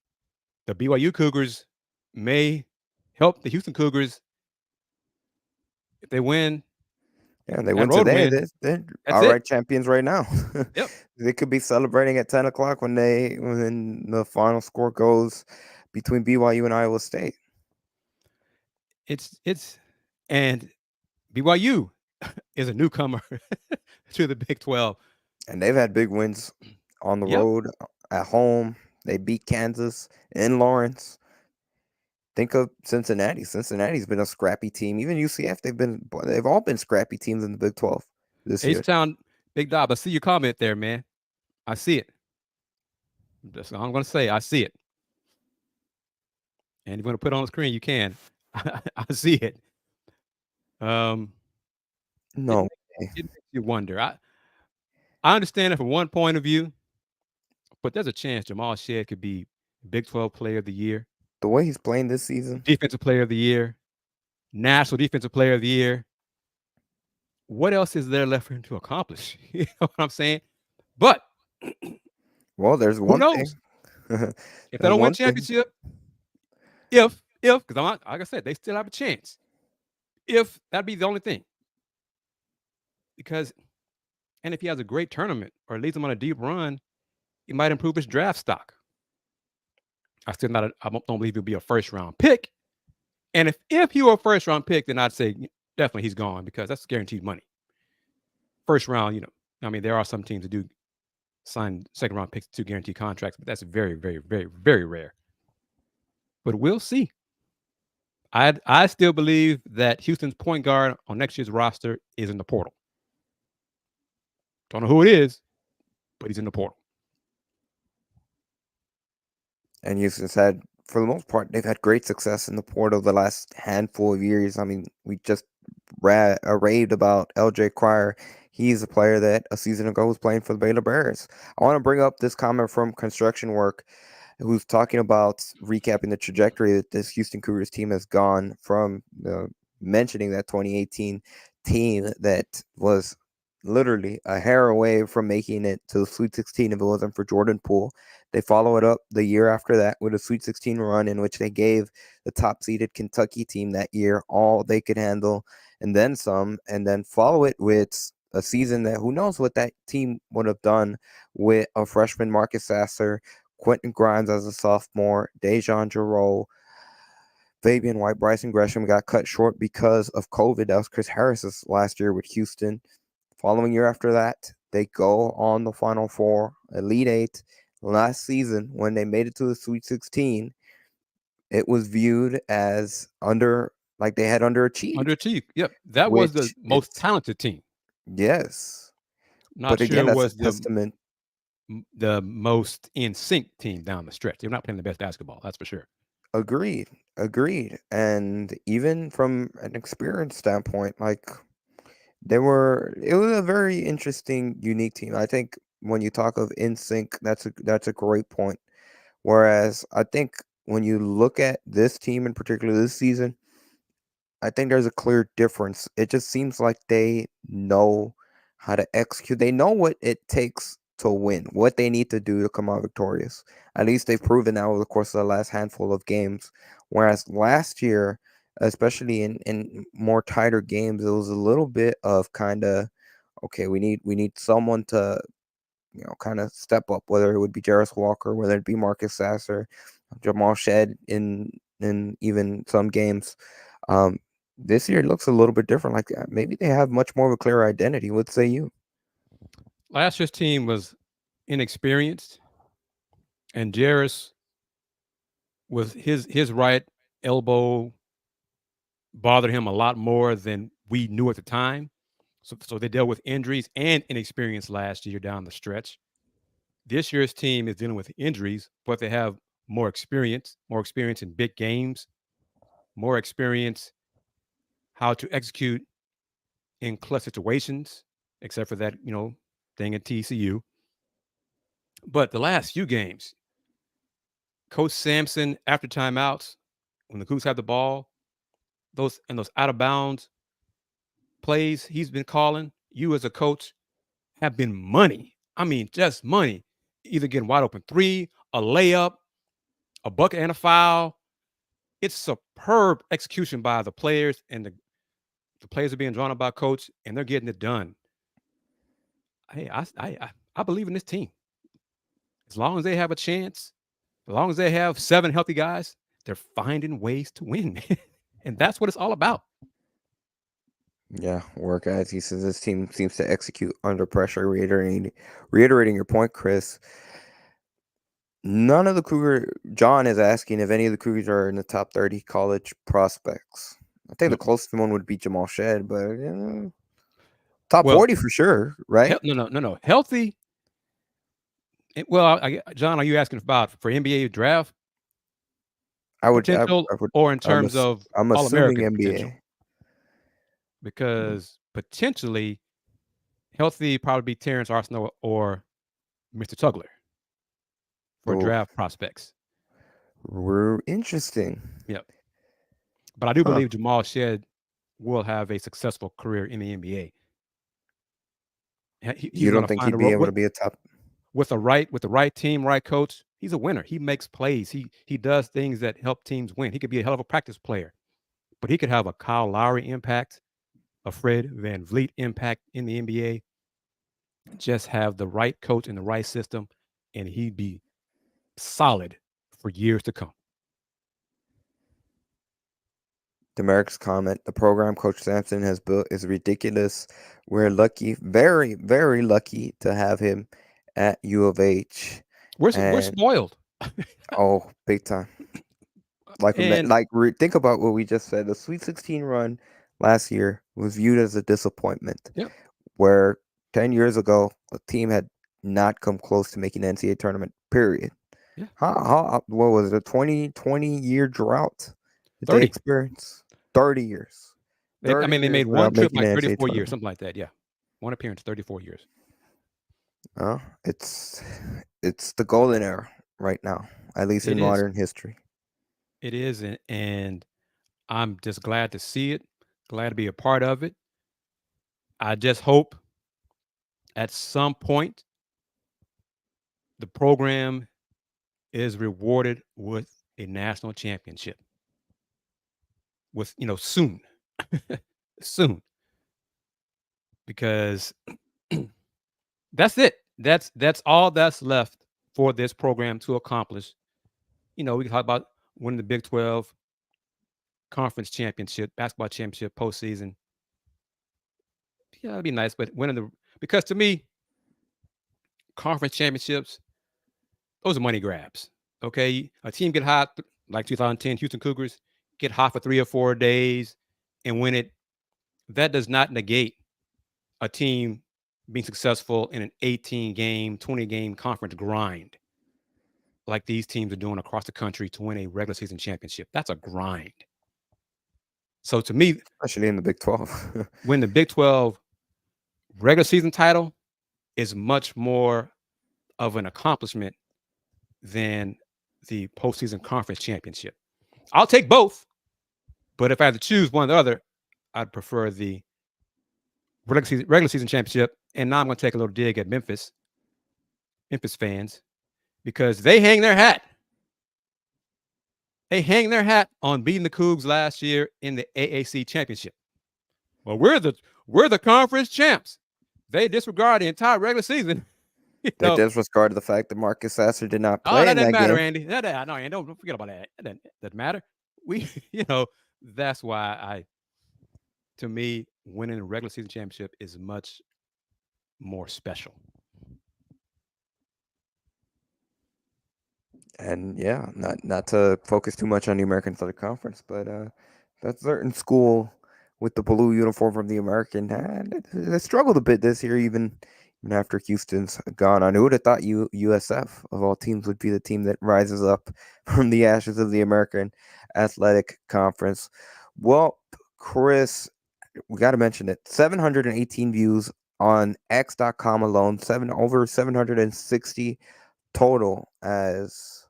The BYU Cougars may help the Houston Cougars if they win. Yeah, they That win road today. win. They're That's outright it. champions right now. Yep. They could be celebrating at 10 o'clock when the final score goes between BYU and Iowa State. It's and BYU is a newcomer to the Big 12. And they've had big wins on the Yep. road, at home. They beat Kansas in Lawrence. Think of Cincinnati. Cincinnati's been a scrappy team. Even UCF, they've all been scrappy teams in the Big 12 this year. H-Town, Big Dob. I see your comment there, man. I see it. That's all I'm going to say. I see it. And if you want to put it on the screen, you can. I see it. No, It makes you wonder. I understand it from one point of view, but there's a chance Jamal Shead could be Big 12 Player of the Year, the way he's playing this season. Defensive Player of the Year, National Defensive Player of the Year. What else is there left for him to accomplish? You know what I'm saying? But Well, there's who one knows? thing. If they don't win one thing. championship, because like I said, they still have a chance. If that'd be the only thing. And if he has a great tournament or leads him on a deep run, he might improve his draft stock. I don't believe he'll be a first round pick. And if he were a first round pick, then I'd say definitely he's gone because that's guaranteed money. First round, there are some teams that do sign second round picks to guarantee contracts, but that's very, very, very, very rare. But we'll see. I still believe that Houston's point guard on next year's roster is in the portal. Don't know who it is, but he's in the portal. And Houston's had, for the most part, they've had great success in the portal the last handful of years. I mean, we just raved about LJ Cryer. He's a player that a season ago was playing for the Baylor Bears. I want to bring up this comment from Construction Work, who's talking about recapping the trajectory that this Houston Cougars team has gone from, mentioning that 2018 team that was literally a hair away from making it to the Sweet 16 if it wasn't for Jordan Poole. They follow it up the year after that with a Sweet 16 run in which they gave the top-seeded Kentucky team that year all they could handle and then some, and then follow it with a season that who knows what that team would have done with a freshman Marcus Sasser, Quentin Grimes as a sophomore, Dejan Jarreau, Fabian White, Bryson Gresham got cut short because of COVID. That was Chris Harris's last year with Houston. Following year after that, they go on the Final Four, Elite Eight. Last season, when they made it to the Sweet 16, it was viewed as they had underachieved. Underachieved. Yep. That was the most talented team. Yes. Not but again, sure that's was a testament. The most in sync team down the stretch. They're not playing the best basketball, that's for sure. Agreed. And even from an experience standpoint, it was a very interesting, unique team. I think when you talk of in sync, that's a great point. Whereas I think when you look at this team in particular this season, I think there's a clear difference. It just seems like they know how to execute. They know what it takes to win, what they need to do to come out victorious. At least they've proven that over the course of the last handful of games. Whereas last year, especially in more tighter games, it was a little bit of kind of, okay, we need someone to, kind of step up, whether it would be Jarris Walker, whether it be Marcus Sasser, Jamal Shead in even some games. This year it looks a little bit different. Like maybe they have much more of a clear identity. What say you? Last year's team was inexperienced, and Jarris was his right elbow bothered him a lot more than we knew at the time. So they dealt with injuries and inexperience last year down the stretch. This year's team is dealing with injuries, but they have more experience in big games, more experience how to execute in clutch situations, except for that, thing at TCU. But the last few games, Coach Sampson, after timeouts, when the Cougs have the ball, those out of bounds plays he's been calling, you as a coach have been money. I mean, just money. Either getting wide open three, a layup, a bucket, and a foul. It's superb execution by the players, and the players are being drawn up by coach, and they're getting it done. Hey, I believe in this team. As long as they have a chance, as long as they have 7 healthy guys, they're finding ways to win. And that's what it's all about. Yeah, work as he says this team seems to execute under pressure. Reiterating your point, Chris. None of the John is asking if any of the Cougars are in the top 30 college prospects. I think the closest one would be Jamal Shed, but top 40 for sure, right? No. Healthy. Well, John, are you asking about for NBA draft? Potential, or in terms of I'm assuming All-American NBA. potential? Because potentially healthy probably be Terrence Arsenault or Mr. Tugler for draft prospects. We're interesting. Yep. But I do believe Jamal Shed will have a successful career in the NBA. You don't think he'd be able to be a top with the right team, right coach? He's a winner. He makes plays. He does things that help teams win. He could be a hell of a practice player, but he could have a Kyle Lowry impact, a Fred VanVleet impact in the NBA. Just have the right coach and the right system, and he'd be solid for years to come. Demeric's comment, the program Coach Sampson has built is ridiculous. We're lucky, very, very lucky to have him at U of H. We're spoiled. Oh, big time. Think about what we just said. The Sweet 16 run last year was viewed as a disappointment. Yep. Where 10 years ago, a team had not come close to making the NCAA tournament, period. Yeah. What was it, a 20-year drought? 30. They experienced 30 years. They made one trip like 34 years, something like that. Yeah. One appearance, 34 years. Oh, it's the golden era right now, at least in modern history. It is, and I'm just glad to see it, glad to be a part of it. I just hope at some point the program is rewarded with a national championship. Soon. Soon. Because that's it. That's all that's left for this program to accomplish. We can talk about winning the Big 12 conference championship, basketball championship, postseason. Yeah, it'd be nice, but because to me, conference championships, those are money grabs. Okay, a team get hot like 2010 Houston Cougars, get hot for 3 or 4 days and win it. That does not negate a team being successful in an 18-game, 20-game conference grind like these teams are doing across the country to win a regular season championship. That's a grind. So to me, especially in the Big 12, win the Big 12 regular season title is much more of an accomplishment than the postseason conference championship. I'll take both, but if I had to choose one or the other, I'd prefer the regular season championship. And now I'm going to take a little dig at Memphis fans, because they hang their hat. They hang their hat on beating the Cougs last year in the AAC championship. Well, we're the conference champs. They disregard the entire regular season. They disregarded the fact that Marcus Sasser did not play. That doesn't matter, game. Andy. No, Andy, don't forget about that. That doesn't matter. That's why to me, winning a regular season championship is much more special. And yeah, not to focus too much on the American Athletic Conference, but that certain school with the blue uniform from the American, they struggled a bit this year, even after Houston's gone on. Who would have thought USF, of all teams, would be the team that rises up from the ashes of the American Athletic Conference? Well, Chris, we got to mention it. 718 views on X.com alone, over 760 total as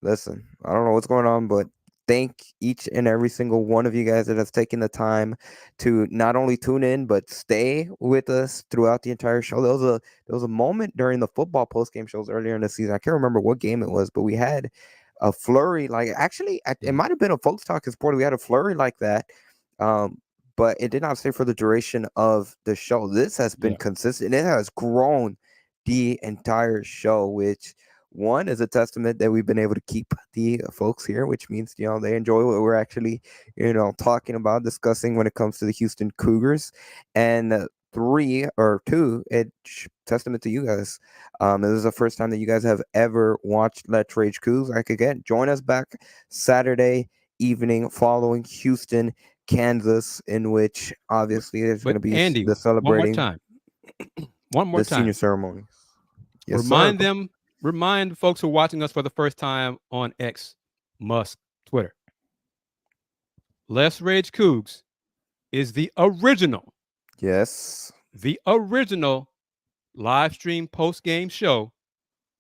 Listen, I don't know what's going on, but thank each and every single one of you guys that has taken the time to not only tune in but stay with us throughout the entire show. There was a moment during the football postgame shows earlier in the season. I can't remember what game it was, but we had a flurry. Like actually, it might have been a Folks Talking Sport. We had a flurry like that, but it did not stay for the duration of the show. This has been consistent. It has grown the entire show, which one is a testament that we've been able to keep the folks here, which means they enjoy what we're actually talking about, discussing when it comes to the Houston Cougars, and two, testament to you guys. This is the first time that you guys have ever watched Let's Rage Coogs. Like again, join us back Saturday evening following Houston, Kansas, in which obviously there's going to be Andy, the celebrating one more the time senior ceremony. Yes, Remind folks who are watching us for the first time on X, Musk, Twitter. Let's Rage Coogs is the original live stream post-game show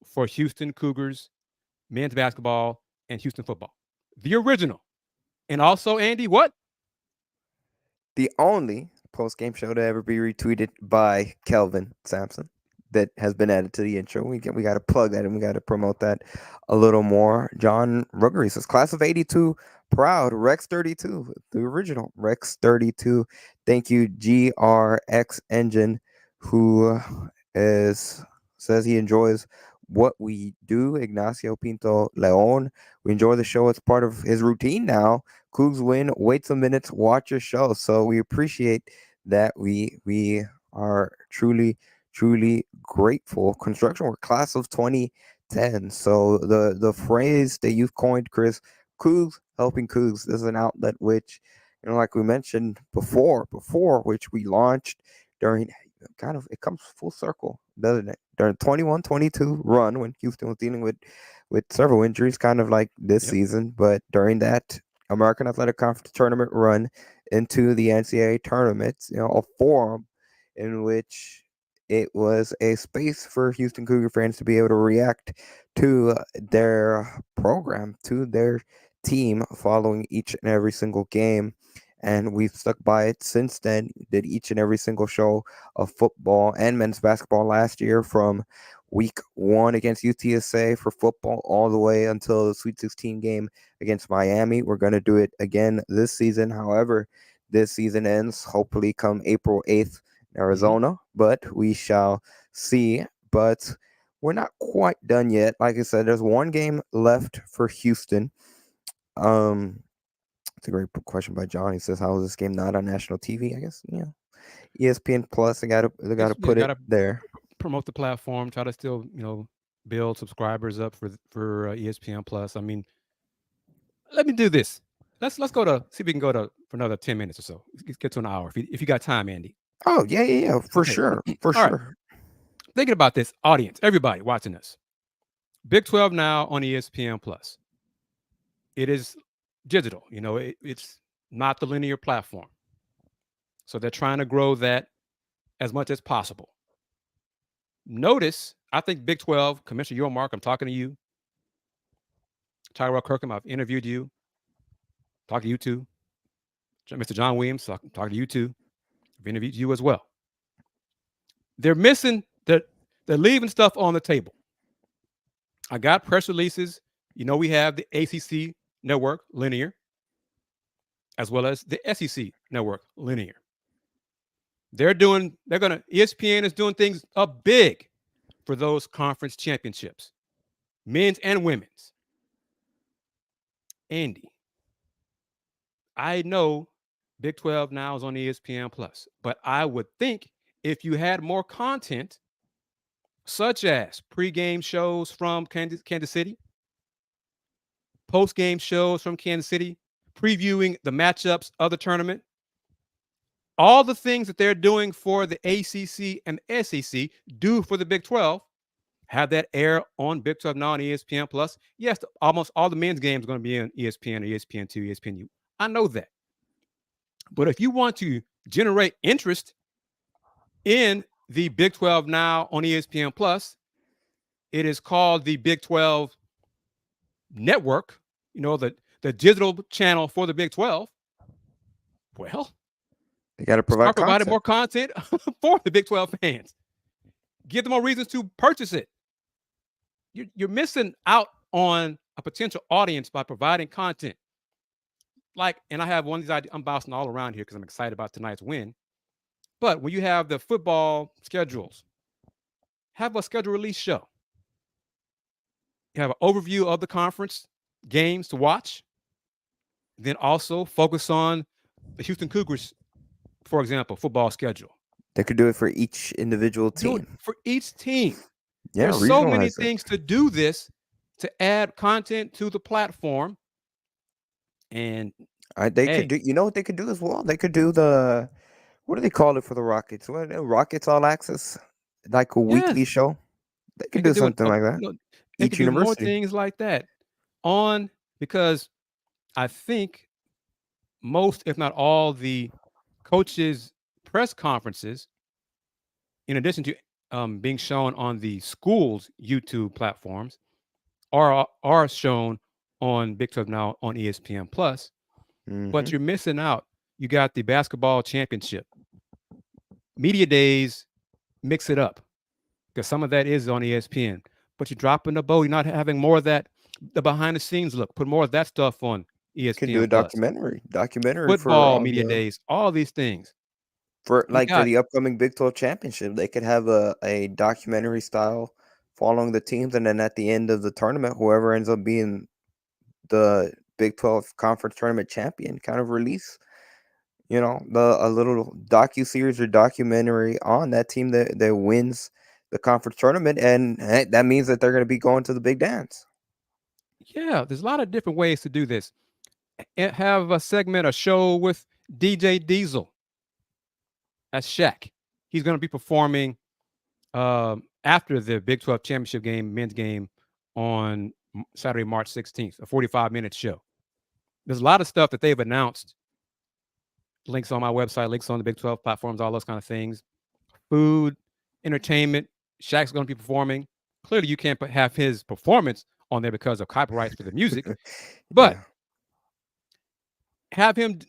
for Houston Cougars men's basketball and Houston football. The original. And also, Andy, what? The only post-game show to ever be retweeted by Kelvin Sampson that has been added to the intro. We got to plug that and we got to promote that a little more. John Ruggery says, class of 82, proud, Rex 32, the original Rex 32. Thank you, GRX Engine, who says he enjoys what we do. Ignacio Pinto Leon, we enjoy the show. It's part of his routine now. Cougs win, wait some minutes, watch your show. So we appreciate that. We are truly grateful. Construction work, class of 2010. So the phrase that you've coined, Chris, Cougs helping Cougs, is an outlet which, like we mentioned before, which we launched during it comes full circle, doesn't it? During 21-22 run when Houston was dealing with several injuries, kind of like this season, but during that American Athletic Conference tournament run into the NCAA tournaments, a forum in which it was a space for Houston Cougar fans to be able to react to their program, to their team following each and every single game. And we've stuck by it since then. Did each and every single show of football and men's basketball last year, from week 1 against UTSA for football all the way until the Sweet 16 game against Miami. We're going to do it again this season. However, this season ends hopefully come April 8th in Arizona, but we shall see. But we're not quite done yet. Like I said, there's one game left for Houston. It's a great question by John. He says, "How is this game not on national TV?" I guess ESPN Plus. They got to put it there. Promote the platform. Try to still build subscribers up for ESPN Plus. I mean, let me do this. Let's go to see if we can go to for another 10 minutes or so. Let's get to an hour if you got time, Andy. Oh yeah, for sure. Right. Thinking about this, audience, everybody watching us. Big 12 now on ESPN Plus. It is digital, it's not the linear platform. So they're trying to grow that as much as possible. Notice, I think Big 12, Commissioner Yormark, I'm talking to you. Tyrell Kirkham, I've interviewed you. Talking to you too. Mr. John Williams, I'm talking to you too. I've interviewed you as well. They're missing, they're leaving stuff on the table. I got press releases. We have the ACC network, linear, as well as the SEC network, linear. ESPN is doing things up big for those conference championships, men's and women's. Andy, I know Big 12 now is on ESPN Plus, but I would think if you had more content, such as pregame shows from Kansas City, post-game shows from Kansas City, previewing the matchups of the tournament, all the things that they're doing for the ACC and the SEC do for the Big 12, have that air on Big 12 now on ESPN Plus. Yes, almost all the men's games are going to be on ESPN or ESPN2, ESPNU. I know that. But if you want to generate interest in the Big 12 now on ESPN Plus, it is called the Big 12 network, the digital channel for the Big 12, well, They got to provide start providing content. more content for the Big 12 fans. Give them more reasons to purchase it. You're missing out on a potential audience by providing content. And I have one of these ideas. I'm bouncing all around here because I'm excited about tonight's win. But when you have the football schedules, have a schedule release show. You have an overview of the conference games to watch. Then also focus on the Houston Cougars, for example, football schedule. They could do it for each individual Do it team. for each team. Yeah, There's so many regionalize it. things to do this, to add content to the platform. And They could do. You know what they could do as well? They could do the, what do they call it for the Rockets? What, Rockets All Access, like a weekly show. They could do something like that. They Each could do more university. things like that because I think most, if not all, the coaches' press conferences, in addition to being shown on the school's YouTube platforms, are shown on Big 12 Now on ESPN Plus. But you're missing out. You got the basketball championship. Media days, mix it up, because some of that is on ESPN. But you're dropping the boat. You're not having more of that, the behind the scenes look. Put more of that stuff on ESPN. Could do a Plus. documentary Football for media days, all these things. For the upcoming Big 12 championship, they could have a documentary style following the teams, and then at the end of the tournament, whoever ends up being the Big 12 conference tournament champion kind of release, a little docu-series or documentary on that team that wins the conference tournament, and that means that they're going to be going to the big dance. Yeah, there's a lot of different ways to do this. Have a show with DJ Diesel. That's Shaq. He's going to be performing after the Big 12 championship game, men's game, on Saturday, March 16th, a 45-minute show. There's a lot of stuff that they've announced. Links on my website, links on the Big 12 platforms, all those kind of things. Food, entertainment. Shaq's going to be performing. Clearly, you can't have his performance on there because of copyrights for the music. But have him,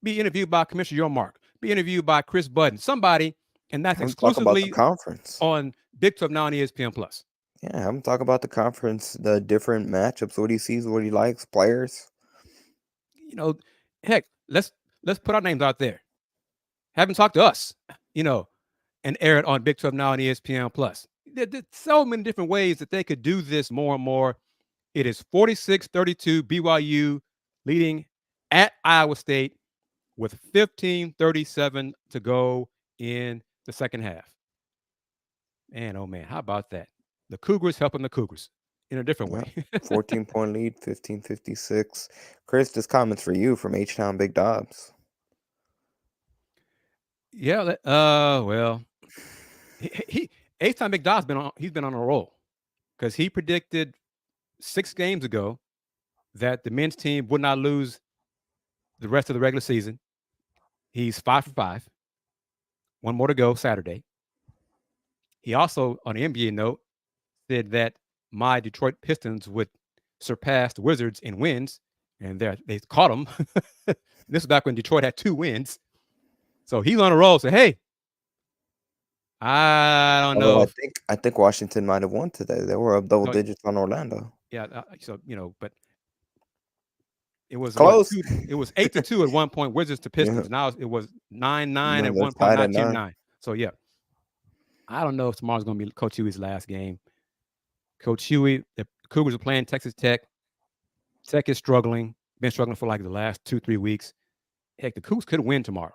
be interviewed by Commissioner Yormark, be interviewed by Chris Budden, somebody, and that's exclusively conference on Big 12 Now on ESPN Plus. Yeah, I'm talking about the conference, the different matchups, what he sees, what he likes, players. Heck, let's put our names out there. Have him talk to us, and air it on Big 12 Now on ESPN Plus. There's so many different ways that they could do this more and more. It is 46-32 BYU leading at Iowa State with 15:37 to go in the second half. Man, oh man, how about that? The Cougars helping the Cougars in a different way. 14-point lead, 15:56. Chris, this comment's for you from H-Town Big Dobbs. Yeah, well, H-Town Big Dobbs he's been on a roll, because he predicted 6 games ago that the men's team would not lose the rest of the regular season. He's 5 for 5. One more to go Saturday. He also, on an NBA note, said that my Detroit Pistons would surpass the Wizards in wins, and they caught them. This is back when Detroit had 2 wins. So he's on a roll. So, hey, I don't know. I think Washington might have won today. They were up double digits on Orlando. Yeah, but it was close. It was 8-2 at one point, Wizards to Pistons. Yeah. Now it was 9-9 at one point, not 10-9. So yeah, I don't know if tomorrow's going to be Coach Huey's last game. Coach Huey, the Cougars are playing Texas Tech. Tech is struggling. Been struggling for like the last 2-3 weeks. Heck, the Cougars could win tomorrow.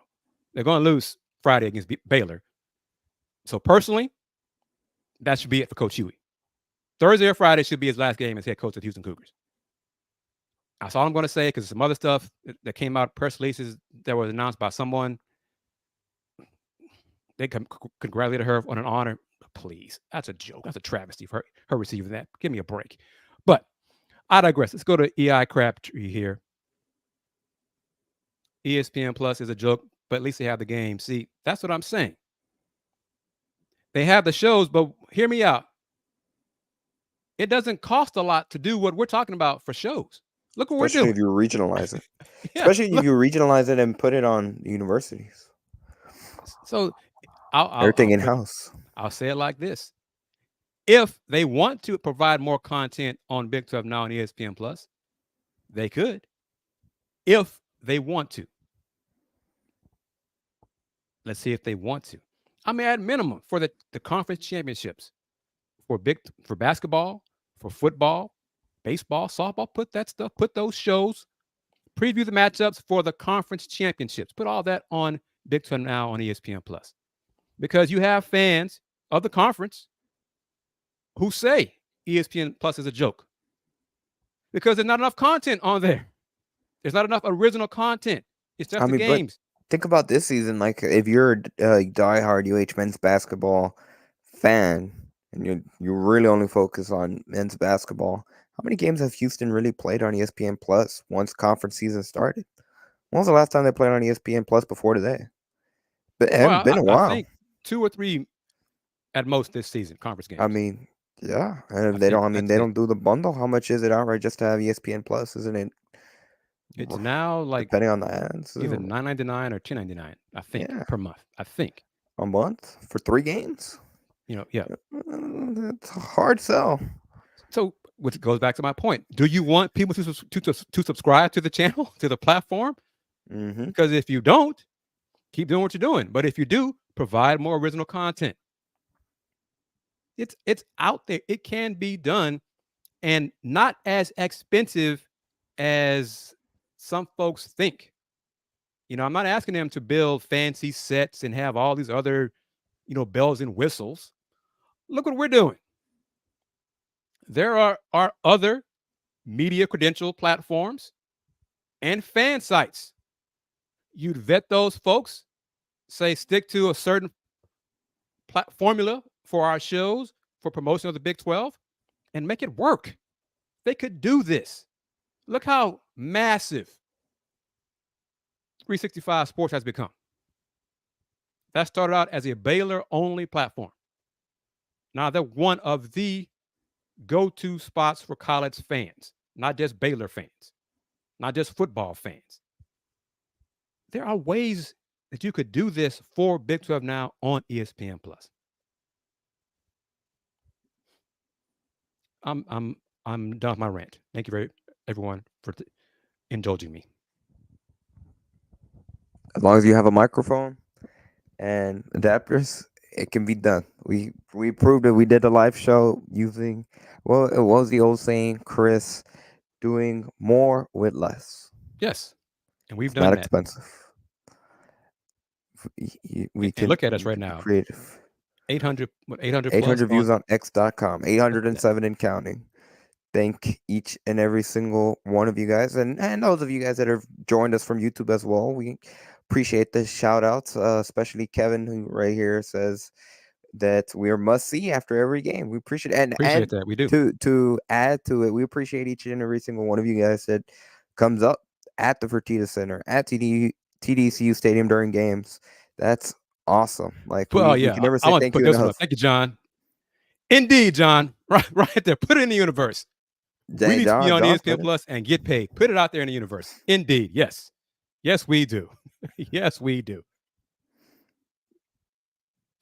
They're going to lose Friday against Baylor. So personally, that should be it for Coach Huey. Thursday or Friday should be his last game as head coach of the Houston Cougars. That's all I'm going to say, because some other stuff that came out, press releases that was announced by someone. They congratulated her on an honor. Please, that's a joke. That's a travesty for her receiving that. Give me a break. But I digress. Let's go to EI Crabtree here. ESPN Plus is a joke, but at least they have the game. See, that's what I'm saying. They have the shows, but hear me out. it doesn't cost a lot to do what we're talking about for shows. Look what Especially we're if you regionalize it. doing. Especially if you regionalize it and put it on universities. So Everything in-house. I'll say it like this. If they want to provide more content on Big 12 Now and ESPN Plus, they could. If they want to. Let's see if they want to. I mean, at minimum, for the conference championships, for basketball, for football, baseball, softball, put those shows, preview the matchups for the conference championships. Put all that on Big 12 Now on ESPN Plus. Because you have fans of the conference who say ESPN Plus is a joke. Because there's not enough content on there. There's not enough original content. It's just the games. Think about this season. Like, if you're a diehard UH men's basketball fan and you really only focus on men's basketball, how many games have Houston really played on ESPN Plus once conference season started? When was the last time they played on ESPN Plus before today? But it hasn't been a while. I think 2 or 3 at most this season, conference games. I mean, yeah. And if they don't do the bundle, how much is it outright just to have ESPN Plus, isn't it? It's now like depending on the ads, either $9.99 or $10.99, I think, per month. I think a month for 3 games. Yeah, it's a hard sell. So, which goes back to my point: do you want people to subscribe to the channel, to the platform? Mm-hmm. Because if you don't, keep doing what you're doing. But if you do, provide more original content. It's out there. It can be done, and not as expensive as some folks think. I'm not asking them to build fancy sets and have all these other, bells and whistles. Look what we're doing. There are other media credential platforms and fan sites. You'd vet those folks, say stick to a certain formula for our shows, for promotion of the Big 12, and make it work. They could do this. Look how massive 365 Sports has become. That started out as a Baylor-only platform. Now they're one of the go-to spots for college fans, not just Baylor fans, not just football fans. There are ways that you could do this for Big 12 Now on ESPN Plus. I'm done with my rant. Thank you everyone for indulging me. As long as you have a microphone and adapters, it can be done. We proved it. We did a live show using, well, it was the old saying, Chris, doing more with less. Yes, and we've done not that. Expensive. We can look at us right now. Creative. 800 views on X.com. 807 and counting. Thank each and every single one of you guys, and those of you guys that have joined us from YouTube as well. We appreciate the shout outs, especially Kevin, who right here says that we are must see after every game. We appreciate it. And that. We do. To add to it, we appreciate each and every single one of you guys that comes up at the Fertitta Center, at TDCU Stadium during games. That's awesome. Like, we can never say thank you enough. Thank you, John. Indeed, John. Right there. Put it in the universe. We need to be on ESPN Plus and get paid. Put it out there in the universe. Indeed. Yes. Yes, we do. Yes, we do.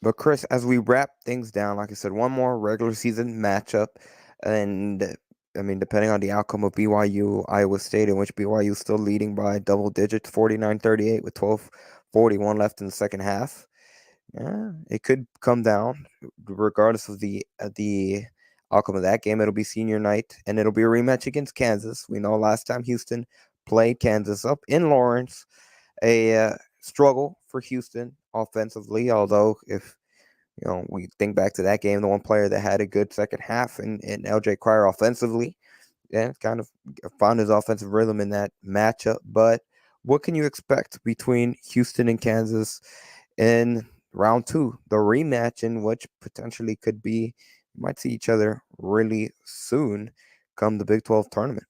But Chris, as we wrap things down, like I said, one more regular season matchup. And I mean, depending on the outcome of BYU, Iowa State, in which BYU is still leading by double digits, 49-38 with 12:41 left in the second half. Yeah, it could come down regardless of the outcome of that game. It'll be senior night, and it'll be a rematch against Kansas. We know last time Houston played Kansas up in Lawrence, a struggle for Houston offensively. Although, if we think back to that game, the one player that had a good second half in LJ Cryer offensively, kind of found his offensive rhythm in that matchup. But what can you expect between Houston and Kansas in round 2, the rematch, in which potentially could be, you might see each other really soon come the Big 12 tournament?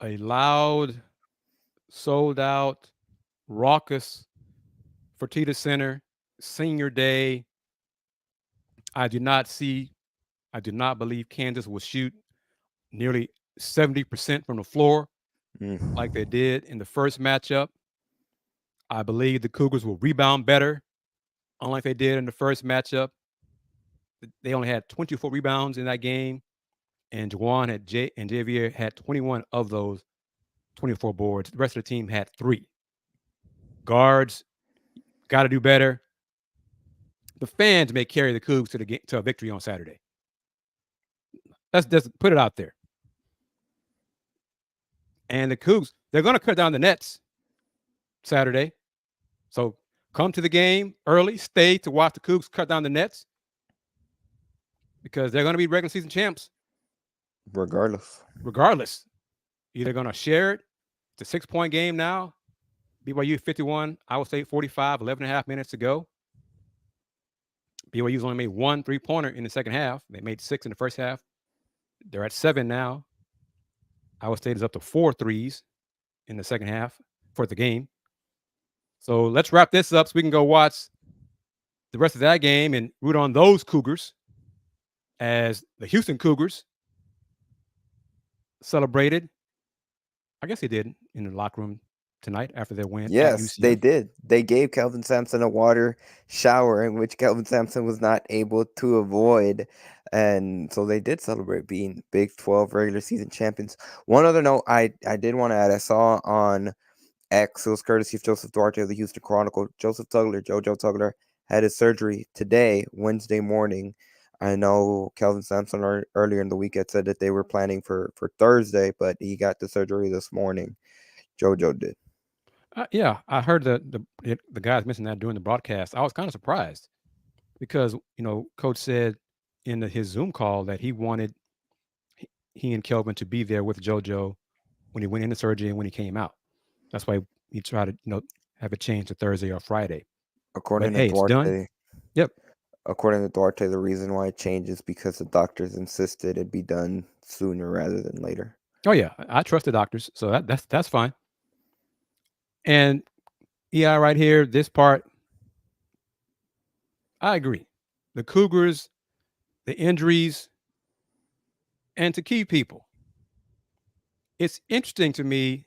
A loud, sold out, raucous Fertitta Center, senior day. I do not see I do not believe Kansas will shoot nearly 70% from the floor like they did in the first matchup. I believe the Cougars will rebound better, unlike they did in the first matchup. They only had 24 rebounds in that game, and Juwan and Javier had 21 of those 24 boards. The rest of the team had 3. Guards got to do better. The fans may carry the Cougs to a victory on Saturday. Let's just put it out there. And the Cougs, they're going to cut down the nets Saturday. So come to the game early, stay to watch the Cougs cut down the nets because they're going to be regular season champs. Regardless. Either going to share it. It's a 6-point game now. BYU 51, Iowa State 45, 11 and a half minutes to go. BYU's only made 1 3-pointer in the second half. They made 6 in the first half. They're at 7 now. Iowa State is up to 4 threes in the second half for the game. So let's wrap this up so we can go watch the rest of that game and root on those Cougars as the Houston Cougars celebrated. I guess they did in the locker room tonight after their win. Yes, they did. They gave Kelvin Sampson a water shower in which Kelvin Sampson was not able to avoid. And so they did celebrate being Big 12 regular season champions. One other note I did want to add, I saw on X, it was courtesy of Joseph Duarte of the Houston Chronicle. Joseph Tugler, JoJo Tugler, had his surgery today, Wednesday morning. I know Kelvin Sampson earlier in the week had said that they were planning for Thursday, but he got the surgery this morning. JoJo did. Yeah, I heard the guys mention that during the broadcast. I was kind of surprised because, Coach said in his Zoom call that he wanted he and Kelvin to be there with JoJo when he went into surgery and when he came out. That's why he tried to, have it changed to Thursday or Friday. According to Duarte, it's done. Yep. According to Duarte, the reason why it changed is because the doctors insisted it be done sooner rather than later. Oh yeah, I trust the doctors, so that's fine. And yeah, right here, this part, I agree. The Cougars, the injuries, and to key people. It's interesting to me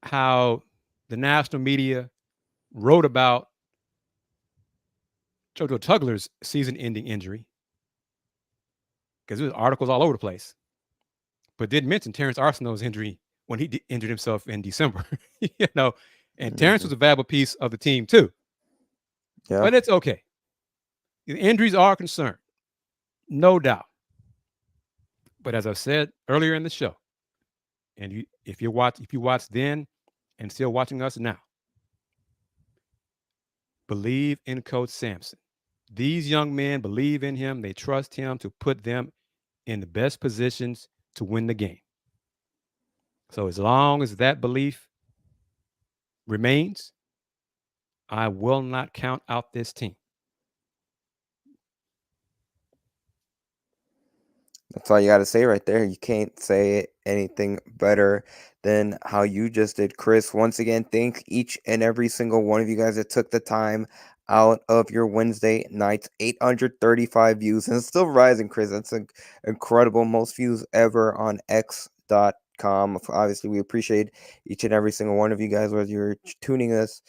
how the national media wrote about JoJo Tugler's season-ending injury because there was articles all over the place, but didn't mention Terrence Arsenault's injury when he injured himself in December. And Terrence was a valuable piece of the team too. Yeah. But it's okay. The injuries are a concern, no doubt. But as I said earlier in the show, and if you watched then and still watching us now, believe in Coach Sampson. These young men believe in him. They trust him to put them in the best positions to win the game. So as long as that belief remains, I will not count out this team. That's all you got to say right there. You can't say anything better than how you just did, Chris. Once again, thank each and every single one of you guys that took the time out of your Wednesday nights. 835 views, and it's still rising, Chris. That's incredible. Most views ever on X.com. Obviously, we appreciate each and every single one of you guys, whether you're checking us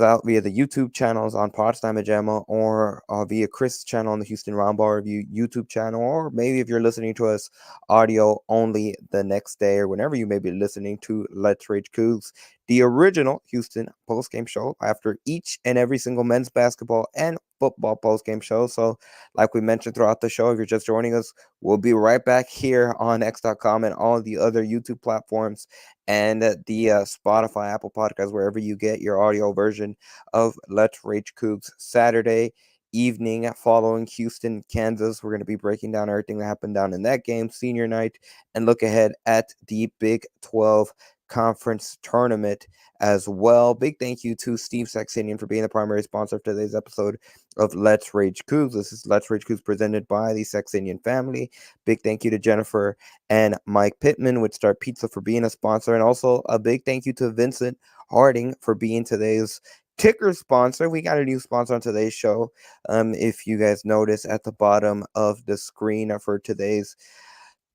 out via the YouTube channels on Potsdam and Gemma, or via Chris' channel on the Houston Roundball Review YouTube channel, or maybe if you're listening to us audio only the next day, or whenever you may be listening to Let's Rage Coogs, the original Houston postgame show after each and every single men's basketball and football postgame show. So like we mentioned throughout the show, if you're just joining us, we'll be right back here on X.com and all the other YouTube platforms and the Spotify, Apple Podcasts, wherever you get your audio version of Let's Rage Coogs. Saturday evening following Houston, Kansas. We're going to be breaking down everything that happened down in that game, senior night, and look ahead at the Big 12 Conference Tournament as well. Big thank you to Steve Saxenian for being the primary sponsor of today's episode of Let's Rage Coogs. This is Let's Rage Coogs presented by the Saxenian Family. Big thank you to Jennifer and Mike Pittman with Star Pizza for being a sponsor, and also a big thank you to Vincent Harding for being today's ticker sponsor. We got a new sponsor on today's show. If you guys notice at the bottom of the screen for today's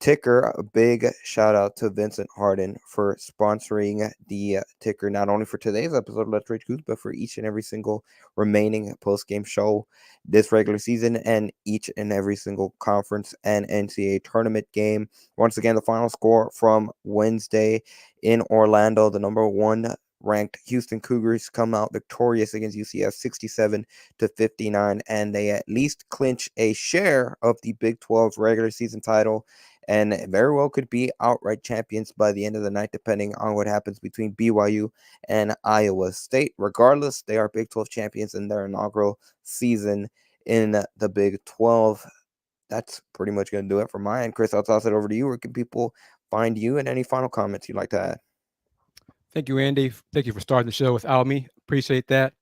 ticker, a big shout out to Vincent Harden for sponsoring the ticker, not only for today's episode of Let's Rage Coogs, but for each and every single remaining post-game show this regular season and each and every single conference and NCAA tournament game. Once again, the final score from Wednesday in Orlando, the number 1 ranked Houston Cougars come out victorious against UCF 67-59, and they at least clinch a share of the Big 12 regular season title, and very well could be outright champions by the end of the night, depending on what happens between BYU and Iowa State. Regardless, they are Big 12 champions in their inaugural season in the Big 12. That's pretty much going to do it for my end. Chris, I'll toss it over to you. Where can people find you, and any final comments you'd like to add? Thank you, Andy. Thank you for starting the show without me. Appreciate that.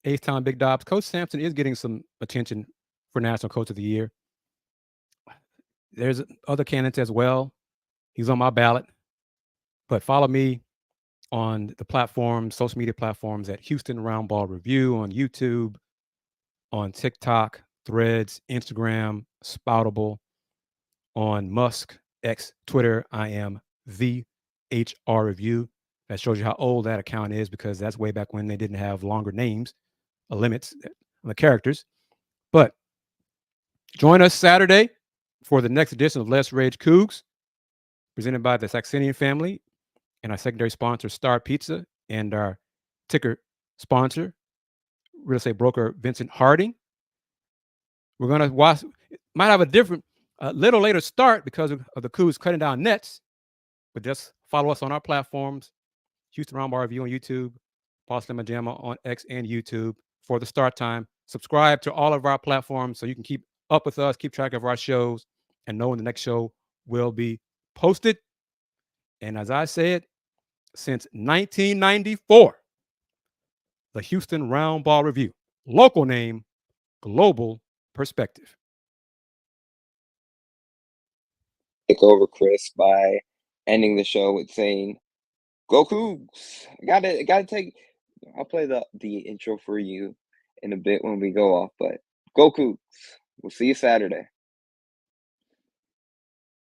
H-Town Big Dobbs. Coach Sampson is getting some attention for National Coach of the Year. There's other candidates as well. He's on my ballot. But follow me on the platforms, social media platforms at Houston Roundball Review on YouTube, on TikTok, Threads, Instagram, Spoutable, on Musk, X, Twitter. I am the HR Review. That shows you how old that account is, because that's way back when they didn't have longer names, limits on the characters. But join us Saturday for the next edition of Let's Rage Coogs, presented by the Saxenian Family and our secondary sponsor, Star Pizza, and our ticker sponsor, real estate broker Vincent Harding. We're going to watch, might have a different, little later start because of the Cougs cutting down nets, but just follow us on our platforms, Houston Roundball Review on YouTube, Paul Slim Jamma on X and YouTube for the start time. Subscribe to all of our platforms so you can keep up with us, keep track of our shows, and know when the next show will be posted. And as I said, since 1994, the Houston Roundball Review, local name, global perspective. Take over, Chris, by ending the show with saying, "Go Cougs!" Gotta take. I'll play the intro for you in a bit when we go off, but go Cougs! We'll see you Saturday.